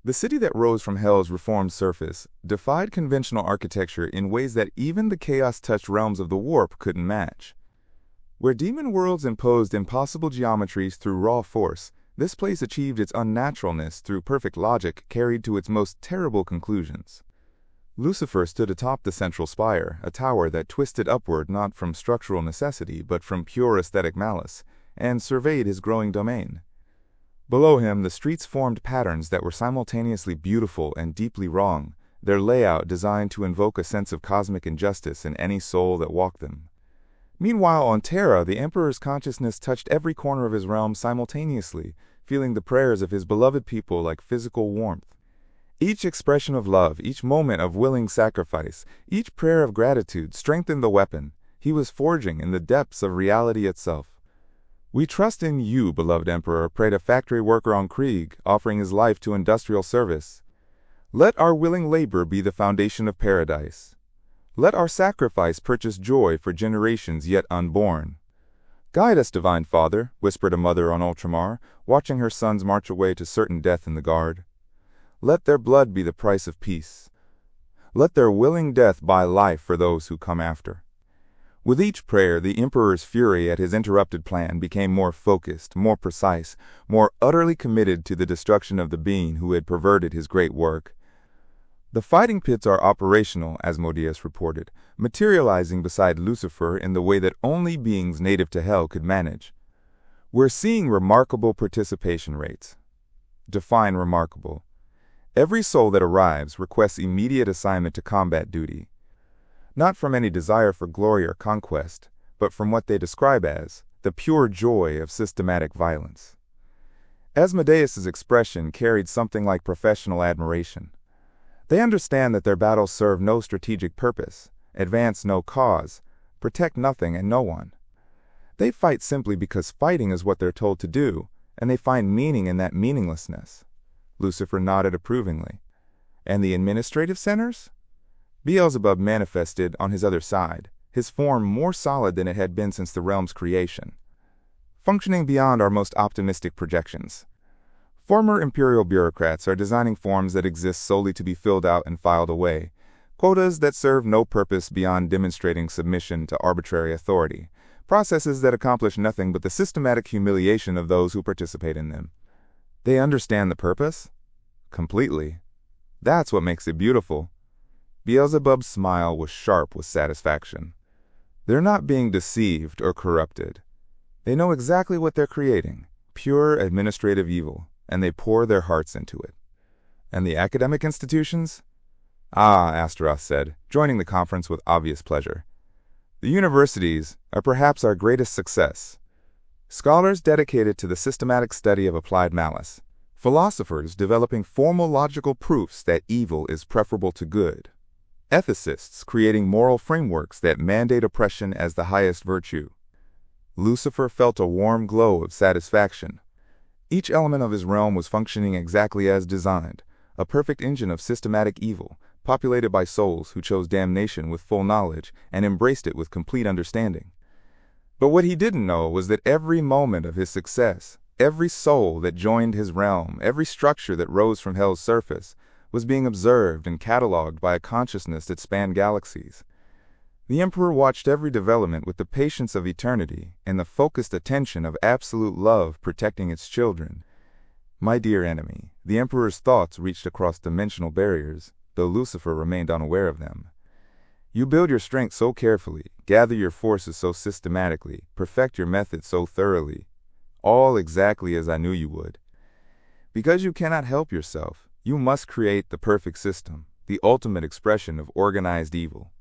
S1: The city that rose from Hell's reformed surface defied conventional architecture in ways that even the chaos-touched realms of the warp couldn't match. Where demon worlds imposed impossible geometries through raw force, this place achieved its unnaturalness through perfect logic carried to its most terrible conclusions. Lucifer stood atop the central spire, a tower that twisted upward not from structural necessity but from pure aesthetic malice, and surveyed his growing domain. Below him, the streets formed patterns that were simultaneously beautiful and deeply wrong, their layout designed to invoke a sense of cosmic injustice in any soul that walked them. Meanwhile, on Terra, the Emperor's consciousness touched every corner of his realm simultaneously, feeling the prayers of his beloved people like physical warmth. Each expression of love, each moment of willing sacrifice, each prayer of gratitude strengthened the weapon he was forging in the depths of reality itself. "We trust in you, beloved Emperor," prayed a factory worker on Krieg, offering his life to industrial service. "Let our willing labor be the foundation of paradise. Let our sacrifice purchase joy for generations yet unborn." "Guide us, Divine Father," whispered a mother on Ultramar, watching her sons march away to certain death in the guard. "Let their blood be the price of peace. Let their willing death buy life for those who come after." With each prayer, the Emperor's fury at his interrupted plan became more focused, more precise, more utterly committed to the destruction of the being who had perverted his great work. The fighting pits are operational, Asmodeus reported, materializing beside Lucifer in the way that only beings native to Hell could manage. "We're seeing remarkable participation rates." Define remarkable. Every soul that arrives requests immediate assignment to combat duty. Not from any desire for glory or conquest, but from what they describe as the pure joy of systematic violence. Asmodeus's expression carried something like professional admiration. They understand that their battles serve no strategic purpose, advance no cause, protect nothing and no one. They fight simply because fighting is what they're told to do, and they find meaning in that meaninglessness. Lucifer nodded approvingly. And the administrative centers? Beelzebub manifested on his other side, his form more solid than it had been since the realm's creation, functioning beyond our most optimistic projections. Former imperial bureaucrats are designing forms that exist solely to be filled out and filed away, quotas that serve no purpose beyond demonstrating submission to arbitrary authority, processes that accomplish nothing but the systematic humiliation of those who participate in them. They understand the purpose? Completely. That's what makes it beautiful. Beelzebub's smile was sharp with satisfaction. They're not being deceived or corrupted. They know exactly what they're creating, pure administrative evil, and they pour their hearts into it. And the academic institutions? Ah, Astaroth said, joining the conference with obvious pleasure. The universities are perhaps our greatest success. Scholars dedicated to the systematic study of applied malice. Philosophers developing formal logical proofs that evil is preferable to good. Ethicists creating moral frameworks that mandate oppression as the highest virtue. Lucifer felt a warm glow of satisfaction. Each element of his realm was functioning exactly as designed, a perfect engine of systematic evil, populated by souls who chose damnation with full knowledge and embraced it with complete understanding. But what he didn't know was that every moment of his success, every soul that joined his realm, every structure that rose from Hell's surface, was being observed and catalogued by a consciousness that spanned galaxies. The Emperor watched every development with the patience of eternity and the focused attention of absolute love protecting its children. My dear enemy, the Emperor's thoughts reached across dimensional barriers, though Lucifer remained unaware of them. You build your strength so carefully, gather your forces so systematically, perfect your methods so thoroughly, all exactly as I knew you would. Because you cannot help yourself, you must create the perfect system, the ultimate expression of organized evil.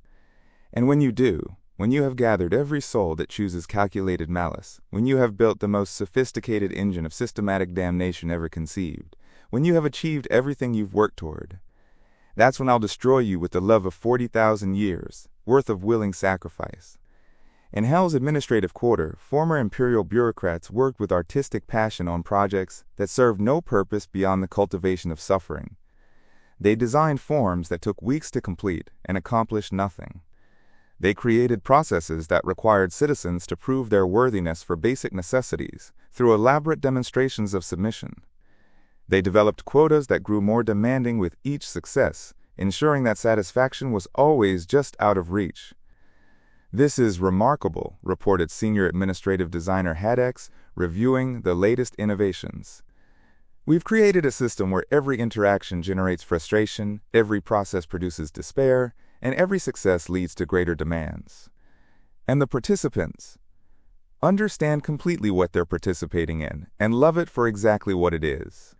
S1: And when you do, when you have gathered every soul that chooses calculated malice, when you have built the most sophisticated engine of systematic damnation ever conceived, when you have achieved everything you've worked toward, that's when I'll destroy you with the love of 40,000 years, worth of willing sacrifice. In Hell's administrative quarter, former imperial bureaucrats worked with artistic passion on projects that served no purpose beyond the cultivation of suffering. They designed forms that took weeks to complete and accomplished nothing. They created processes that required citizens to prove their worthiness for basic necessities through elaborate demonstrations of submission. They developed quotas that grew more demanding with each success, ensuring that satisfaction was always just out of reach. This is remarkable, reported senior administrative designer Hadex, reviewing the latest innovations. We've created a system where every interaction generates frustration, every process produces despair, and every success leads to greater demands. And the participants understand completely what they're participating in and love it for exactly what it is.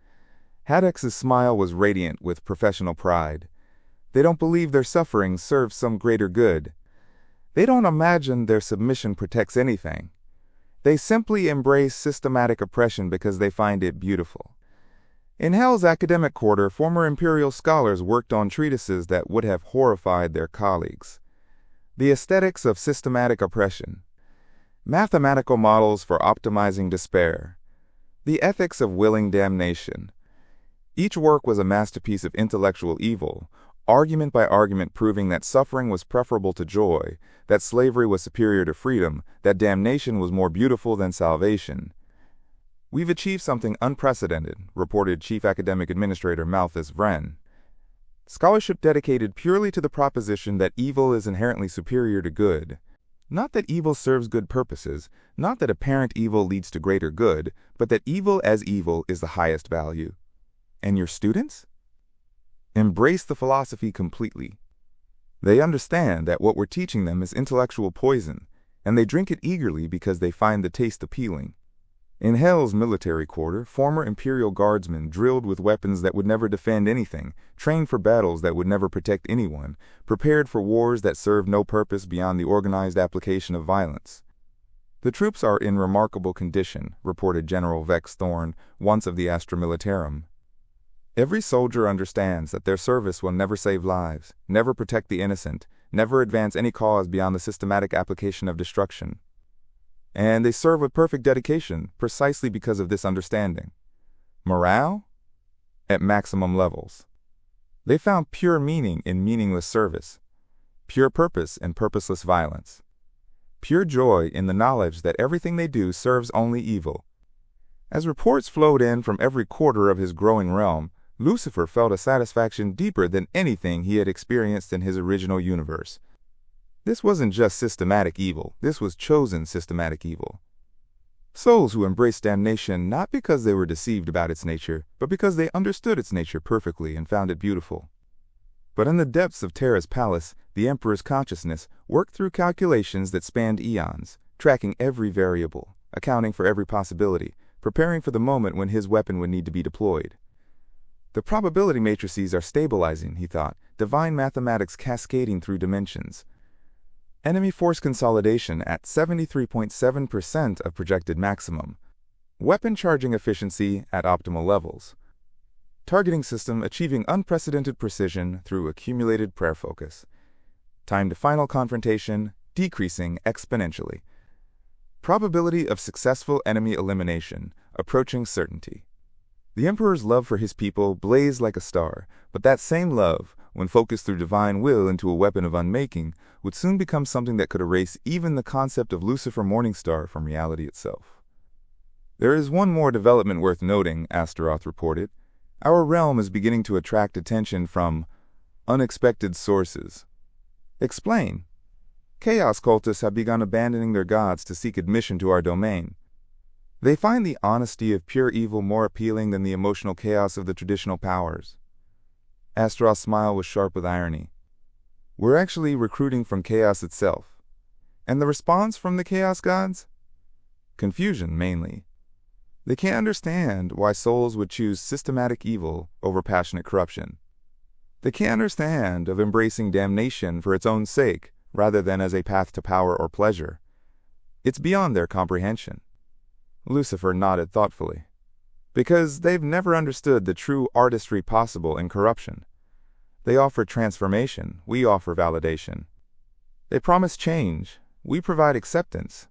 S1: Haddex's smile was radiant with professional pride. They don't believe their suffering serves some greater good. They don't imagine their submission protects anything. They simply embrace systematic oppression because they find it beautiful. In Hell's academic quarter, former imperial scholars worked on treatises that would have horrified their colleagues. The aesthetics of systematic oppression, mathematical models for optimizing despair, the ethics of willing damnation. Each work was a masterpiece of intellectual evil, argument by argument proving that suffering was preferable to joy, that slavery was superior to freedom, that damnation was more beautiful than salvation. We've achieved something unprecedented, reported Chief Academic Administrator Malthus Vren. Scholarship dedicated purely to the proposition that evil is inherently superior to good. Not that evil serves good purposes, not that apparent evil leads to greater good, but that evil as evil is the highest value. And your students? Embrace the philosophy completely. They understand that what we're teaching them is intellectual poison, and they drink it eagerly because they find the taste appealing. In Hell's military quarter, former Imperial Guardsmen drilled with weapons that would never defend anything, trained for battles that would never protect anyone, prepared for wars that served no purpose beyond the organized application of violence. The troops are in remarkable condition, reported General Vex Thorne, once of the Astra Militarum. Every soldier understands that their service will never save lives, never protect the innocent, never advance any cause beyond the systematic application of destruction. And they serve with perfect dedication precisely because of this understanding. Morale? At maximum levels. They found pure meaning in meaningless service, pure purpose in purposeless violence, pure joy in the knowledge that everything they do serves only evil. As reports flowed in from every quarter of his growing realm, Lucifer felt a satisfaction deeper than anything he had experienced in his original universe. This wasn't just systematic evil, this was chosen systematic evil. Souls who embraced damnation not because they were deceived about its nature, but because they understood its nature perfectly and found it beautiful. But in the depths of Terra's palace, the Emperor's consciousness worked through calculations that spanned eons, tracking every variable, accounting for every possibility, preparing for the moment when his weapon would need to be deployed. The probability matrices are stabilizing, he thought, divine mathematics cascading through dimensions. Enemy force consolidation at 73.7% of projected maximum. Weapon charging efficiency at optimal levels. Targeting system achieving unprecedented precision through accumulated prayer focus. Time to final confrontation decreasing exponentially. Probability of successful enemy elimination approaching certainty. The Emperor's love for his people blazed like a star, but that same love, when focused through divine will into a weapon of unmaking, would soon become something that could erase even the concept of Lucifer Morningstar from reality itself. There is one more development worth noting, Astaroth reported. Our realm is beginning to attract attention from unexpected sources. Explain. Chaos cultists have begun abandoning their gods to seek admission to our domain. They find the honesty of pure evil more appealing than the emotional chaos of the traditional powers. Astaroth's smile was sharp with irony. We're actually recruiting from chaos itself. And the response from the chaos gods? Confusion, mainly. They can't understand why souls would choose systematic evil over passionate corruption. They can't understand of embracing damnation for its own sake rather than as a path to power or pleasure. It's beyond their comprehension. Lucifer nodded thoughtfully. Because they've never understood the true artistry possible in corruption. They offer transformation, we offer validation. They promise change, we provide acceptance.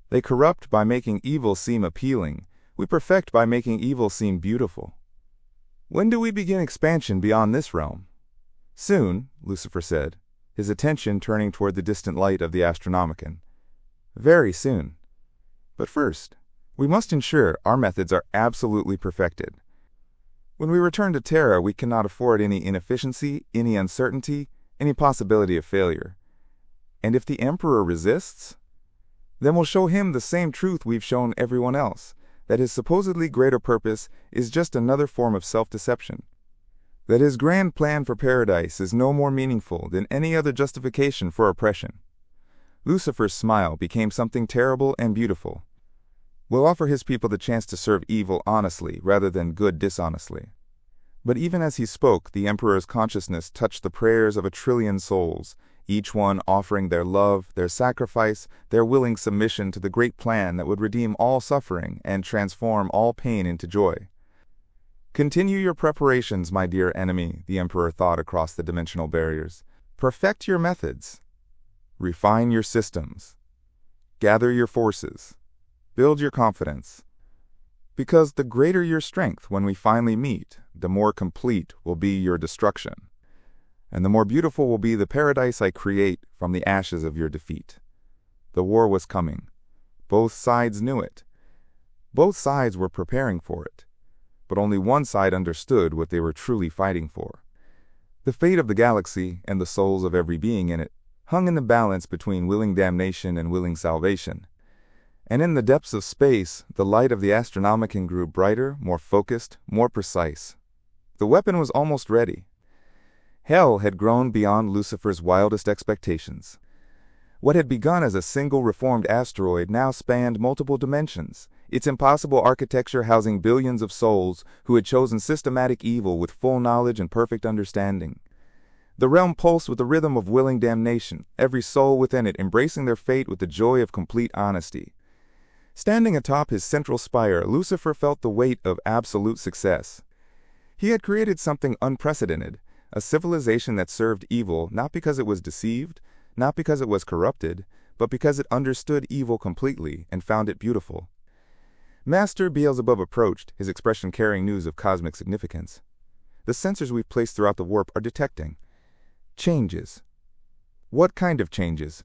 S1: They corrupt by making evil seem appealing, we perfect by making evil seem beautiful. When do we begin expansion beyond this realm? Soon, Lucifer said, his attention turning toward the distant light of the Astronomicon. Very soon. But first, we must ensure our methods are absolutely perfected. When we return to Terra, we cannot afford any inefficiency, any uncertainty, any possibility of failure. And if the Emperor resists, then we'll show him the same truth we've shown everyone else, that his supposedly greater purpose is just another form of self-deception. That his grand plan for paradise is no more meaningful than any other justification for oppression. Lucifer's smile became something terrible and beautiful. We'll offer his people the chance to serve evil honestly rather than good dishonestly. But even as he spoke, the Emperor's consciousness touched the prayers of 1 trillion souls, each one offering their love, their sacrifice, their willing submission to the great plan that would redeem all suffering and transform all pain into joy. Continue your preparations, my dear enemy, the Emperor thought across the dimensional barriers. Perfect your methods. Refine your systems. Gather your forces. Build your confidence. Because the greater your strength when we finally meet, the more complete will be your destruction. And the more beautiful will be the paradise I create from the ashes of your defeat. The war was coming. Both sides knew it. Both sides were preparing for it. But only one side understood what they were truly fighting for. The fate of the galaxy and the souls of every being in it hung in the balance between willing damnation and willing salvation. And in the depths of space, the light of the Astronomicon grew brighter, more focused, more precise. The weapon was almost ready. Hell had grown beyond Lucifer's wildest expectations. What had begun as a single reformed asteroid now spanned multiple dimensions, its impossible architecture housing billions of souls who had chosen systematic evil with full knowledge and perfect understanding. The realm pulsed with the rhythm of willing damnation, every soul within it embracing their fate with the joy of complete honesty. Standing atop his central spire, Lucifer felt the weight of absolute success. He had created something unprecedented, a civilization that served evil not because it was deceived, not because it was corrupted, but because it understood evil completely and found it beautiful. Master Beelzebub approached, his expression carrying news of cosmic significance. The sensors we've placed throughout the warp are detecting changes. What kind of changes?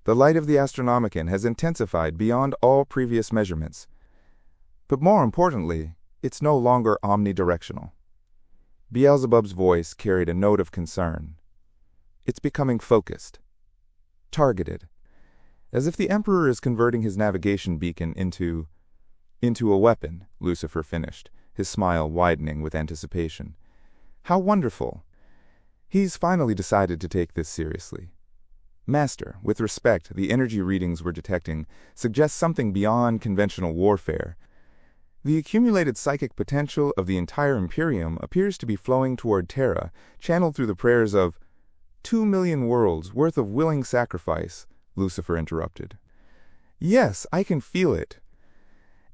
S1: The light of the Astronomicon has intensified beyond all previous measurements. But more importantly, it's no longer omnidirectional. Beelzebub's voice carried a note of concern. It's becoming focused, targeted, as if the Emperor is converting his navigation beacon into a weapon, Lucifer finished, his smile widening with anticipation. How wonderful! He's finally decided to take this seriously. Master, with respect, the energy readings we're detecting suggest something beyond conventional warfare. The accumulated psychic potential of the entire Imperium appears to be flowing toward Terra, channeled through the prayers of 2 million worlds worth of willing sacrifice, Lucifer interrupted. Yes, I can feel it.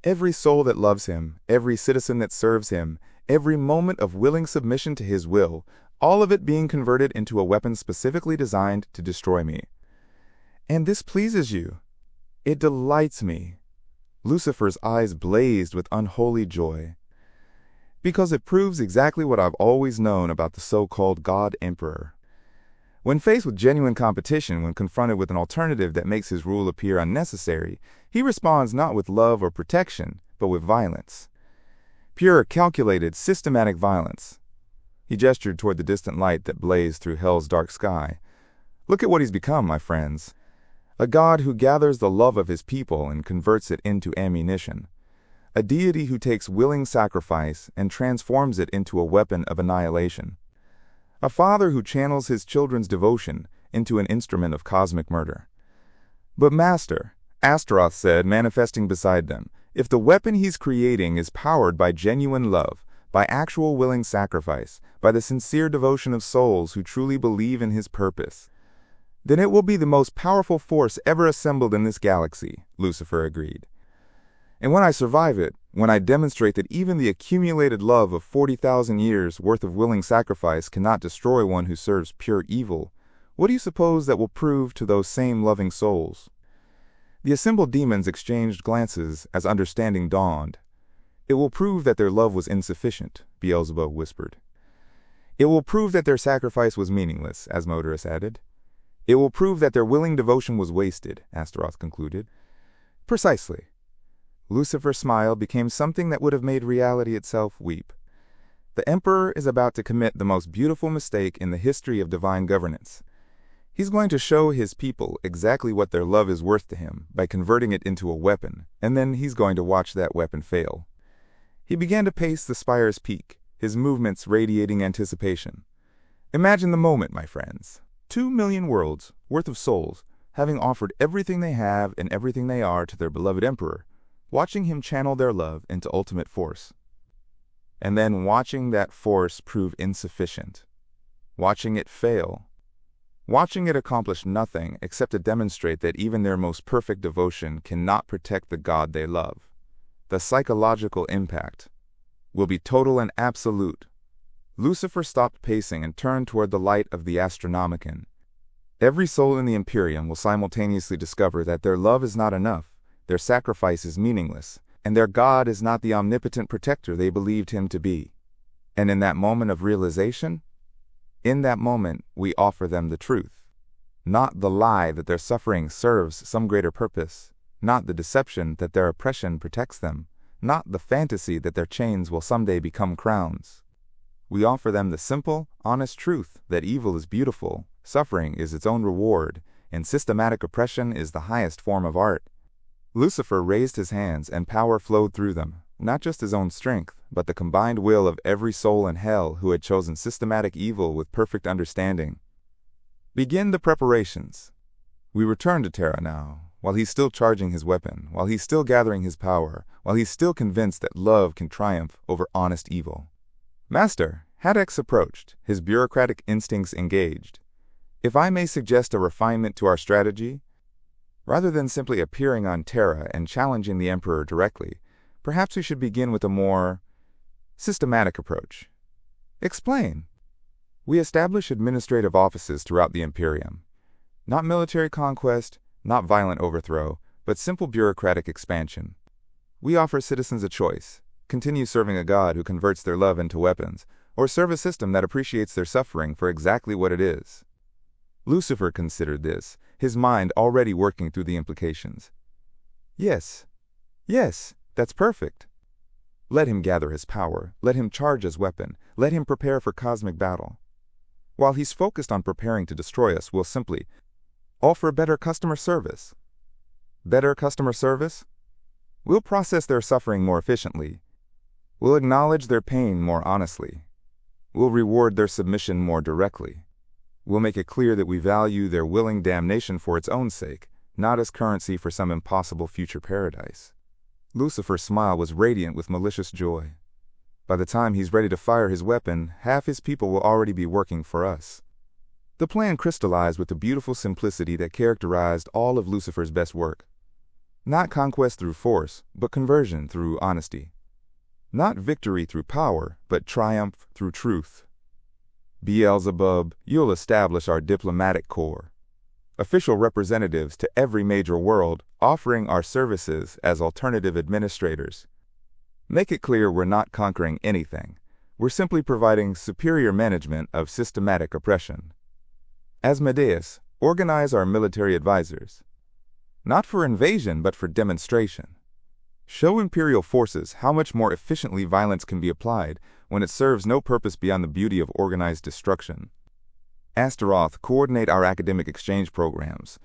S1: Every soul that loves him, every citizen that serves him, every moment of willing submission to his will, all of it being converted into a weapon specifically designed to destroy me. And this pleases you. It delights me. Lucifer's eyes blazed with unholy joy. Because it proves exactly what I've always known about the so-called God Emperor. When faced with genuine competition, when confronted with an alternative that makes his rule appear unnecessary, he responds not with love or protection, but with violence. Pure, calculated, systematic violence. He gestured toward the distant light that blazed through hell's dark sky. Look at what he's become, my friends. A God who gathers the love of his people and converts it into ammunition. A deity who takes willing sacrifice and transforms it into a weapon of annihilation. A father who channels his children's devotion into an instrument of cosmic murder. But Master, Astaroth said, manifesting beside them, if the weapon he's creating is powered by genuine love, by actual willing sacrifice, by the sincere devotion of souls who truly believe in his purpose, then it will be the most powerful force ever assembled in this galaxy, Lucifer agreed. And when I survive it, when I demonstrate that even the accumulated love of 40,000 years worth of willing sacrifice cannot destroy one who serves pure evil, what do you suppose that will prove to those same loving souls? The assembled demons exchanged glances as understanding dawned. It will prove that their love was insufficient, Beelzebub whispered. It will prove that their sacrifice was meaningless, Asmodeus added. It will prove that their willing devotion was wasted, Astaroth concluded. Precisely. Lucifer's smile became something that would have made reality itself weep. The Emperor is about to commit the most beautiful mistake in the history of divine governance. He's going to show his people exactly what their love is worth to him by converting it into a weapon, and then he's going to watch that weapon fail. He began to pace the spire's peak, his movements radiating anticipation. Imagine the moment, my friends. 2 million worlds worth of souls, having offered everything they have and everything they are to their beloved Emperor, watching him channel their love into ultimate force. And then watching that force prove insufficient. Watching it fail. Watching it accomplish nothing except to demonstrate that even their most perfect devotion cannot protect the God they love. The psychological impact will be total and absolute. Lucifer stopped pacing and turned toward the light of the Astronomicon. Every soul in the Imperium will simultaneously discover that their love is not enough, their sacrifice is meaningless, and their God is not the omnipotent protector they believed him to be. And in that moment of realization, in that moment, we offer them the truth. Not the lie that their suffering serves some greater purpose, not the deception that their oppression protects them, not the fantasy that their chains will someday become crowns. We offer them the simple, honest truth that evil is beautiful, suffering is its own reward, and systematic oppression is the highest form of art. Lucifer raised his hands and power flowed through them, not just his own strength, but the combined will of every soul in hell who had chosen systematic evil with perfect understanding. Begin the preparations. We return to Terra now, while he's still charging his weapon, while he's still gathering his power, while he's still convinced that love can triumph over honest evil. Master, Hadex approached, his bureaucratic instincts engaged. If I may suggest a refinement to our strategy, rather than simply appearing on Terra and challenging the Emperor directly, perhaps we should begin with a more systematic approach. Explain. We establish administrative offices throughout the Imperium. Not military conquest, not violent overthrow, but simple bureaucratic expansion. We offer citizens a choice. Continue serving a God who converts their love into weapons, or serve a system that appreciates their suffering for exactly what it is. Lucifer considered this, his mind already working through the implications. Yes, that's perfect. Let him gather his power, let him charge his weapon, let him prepare for cosmic battle. While he's focused on preparing to destroy us, we'll simply offer better customer service. Better customer service? We'll process their suffering more efficiently. We'll acknowledge their pain more honestly. We'll reward their submission more directly. We'll make it clear that we value their willing damnation for its own sake, not as currency for some impossible future paradise. Lucifer's smile was radiant with malicious joy. By the time he's ready to fire his weapon, half his people will already be working for us. The plan crystallized with the beautiful simplicity that characterized all of Lucifer's best work. Not conquest through force, but conversion through honesty. Not victory through power, but triumph through truth. Beelzebub, you'll establish our diplomatic corps. Official representatives to every major world, offering our services as alternative administrators. Make it clear we're not conquering anything. We're simply providing superior management of systematic oppression. Asmodeus, organize our military advisors. Not for invasion, but for demonstration. Show Imperial forces how much more efficiently violence can be applied when it serves no purpose beyond the beauty of organized destruction. Astaroth, coordinate our academic exchange programs.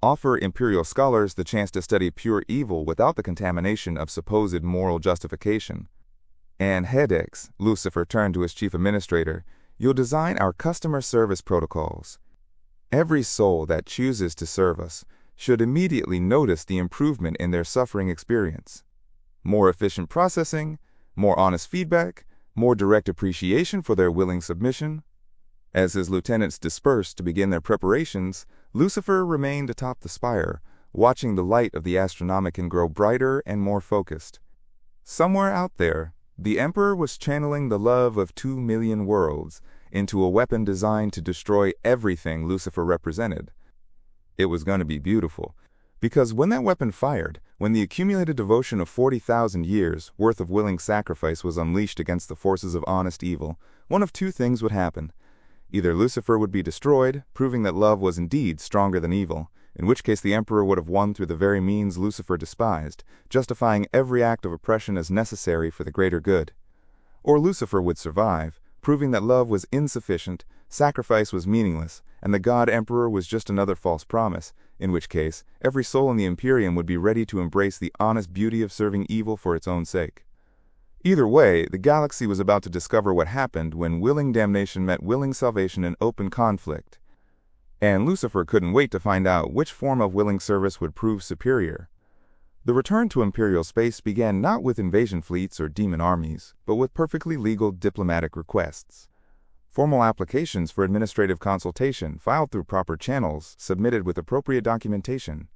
S1: Offer Imperial scholars the chance to study pure evil without the contamination of supposed moral justification. And Hadex, Lucifer turned to his chief administrator, You'll design our customer service protocols. Every soul that chooses to serve us should immediately notice the improvement in their suffering experience. More efficient processing, more honest feedback, more direct appreciation for their willing submission. As his lieutenants dispersed to begin their preparations, Lucifer remained atop the spire, watching the light of the Astronomicon grow brighter and more focused. Somewhere out there, the Emperor was channeling the love of 2 million worlds into a weapon designed to destroy everything Lucifer represented. It was going to be beautiful, because when that weapon fired, when the accumulated devotion of 40,000 years worth of willing sacrifice was unleashed against the forces of honest evil, one of two things would happen. Either Lucifer would be destroyed, proving that love was indeed stronger than evil, in which case the Emperor would have won through the very means Lucifer despised, justifying every act of oppression as necessary for the greater good. Or Lucifer would survive, proving that love was insufficient, sacrifice was meaningless, and the God Emperor was just another false promise, in which case every soul in the Imperium would be ready to embrace the honest beauty of serving evil for its own sake. Either way, the galaxy was about to discover what happened when willing damnation met willing salvation in open conflict. And Lucifer couldn't wait to find out which form of willing service would prove superior. The return to Imperial space began not with invasion fleets or demon armies, but with perfectly legal diplomatic requests. Formal applications for administrative consultation filed through proper channels, submitted with appropriate documentation.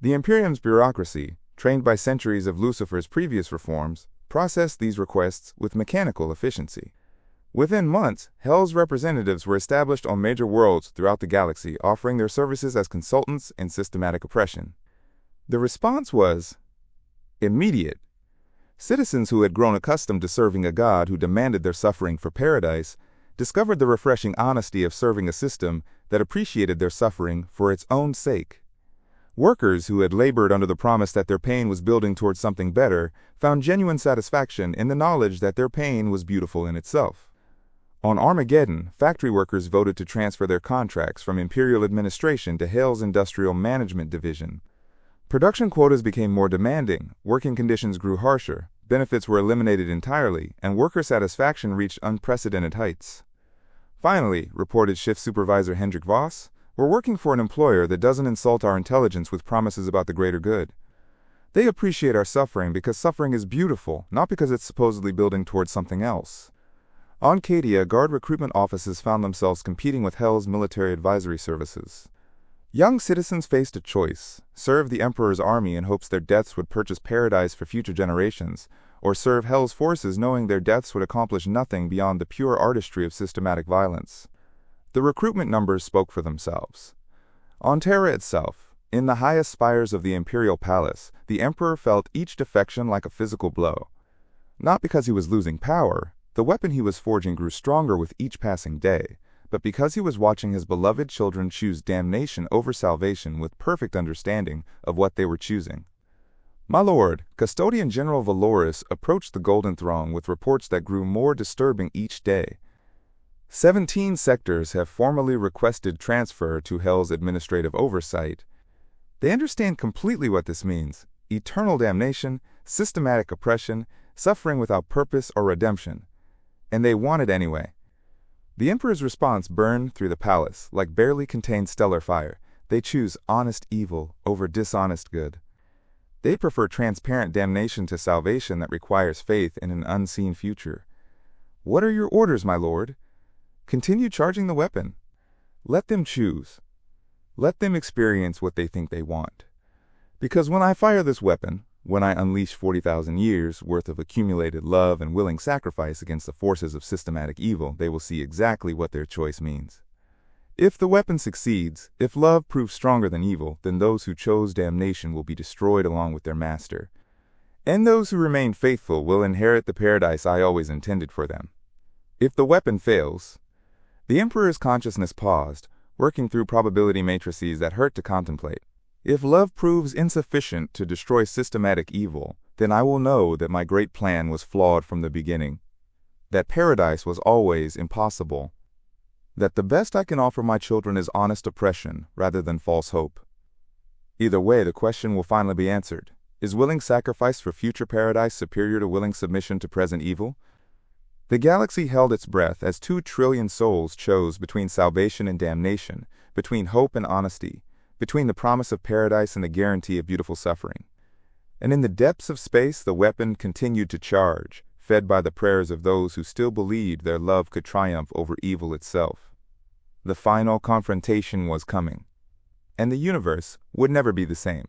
S1: The Imperium's bureaucracy, trained by centuries of Lucifer's previous reforms, processed these requests with mechanical efficiency. Within months, Hell's representatives were established on major worlds throughout the galaxy, offering their services as consultants in systematic oppression. The response was immediate. Citizens who had grown accustomed to serving a god who demanded their suffering for paradise discovered the refreshing honesty of serving a system that appreciated their suffering for its own sake. Workers who had labored under the promise that their pain was building towards something better found genuine satisfaction in the knowledge that their pain was beautiful in itself. On Armageddon, factory workers voted to transfer their contracts from Imperial administration to Hell's Industrial Management Division. Production quotas became more demanding, working conditions grew harsher, benefits were eliminated entirely, and worker satisfaction reached unprecedented heights. Finally, reported Shift Supervisor Hendrik Voss, we're working for an employer that doesn't insult our intelligence with promises about the greater good. They appreciate our suffering because suffering is beautiful, not because it's supposedly building towards something else. On Cadia, guard recruitment offices found themselves competing with Hell's military advisory services. Young citizens faced a choice: serve the Emperor's army in hopes their deaths would purchase paradise for future generations, or serve Hell's forces knowing their deaths would accomplish nothing beyond the pure artistry of systematic violence. The recruitment numbers spoke for themselves. On Terra itself, in the highest spires of the Imperial Palace, the Emperor felt each defection like a physical blow. Not because he was losing power, the weapon he was forging grew stronger with each passing day, but because he was watching his beloved children choose damnation over salvation with perfect understanding of what they were choosing. My lord, Custodian General Valoris approached the Golden Throne with reports that grew more disturbing each day. 17 sectors have formally requested transfer to Hell's administrative oversight. They understand completely what this means: eternal damnation, systematic oppression, suffering without purpose or redemption. And they want it anyway. The Emperor's response burned through the palace like barely contained stellar fire. They choose honest evil over dishonest good. They prefer transparent damnation to salvation that requires faith in an unseen future. What are your orders, my lord? Continue charging the weapon. Let them choose. Let them experience what they think they want. Because when I fire this weapon, when I unleash 40,000 years worth of accumulated love and willing sacrifice against the forces of systematic evil, they will see exactly what their choice means. If the weapon succeeds, if love proves stronger than evil, then those who chose damnation will be destroyed along with their master. And those who remain faithful will inherit the paradise I always intended for them. If the weapon fails, the Emperor's consciousness paused, working through probability matrices that hurt to contemplate. If love proves insufficient to destroy systematic evil, then I will know that my great plan was flawed from the beginning, that paradise was always impossible, that the best I can offer my children is honest oppression rather than false hope. Either way, the question will finally be answered. Is willing sacrifice for future paradise superior to willing submission to present evil? The galaxy held its breath as 2 trillion souls chose between salvation and damnation, between hope and honesty, between the promise of paradise and the guarantee of beautiful suffering. And in the depths of space, the weapon continued to charge, fed by the prayers of those who still believed their love could triumph over evil itself. The final confrontation was coming, and the universe would never be the same.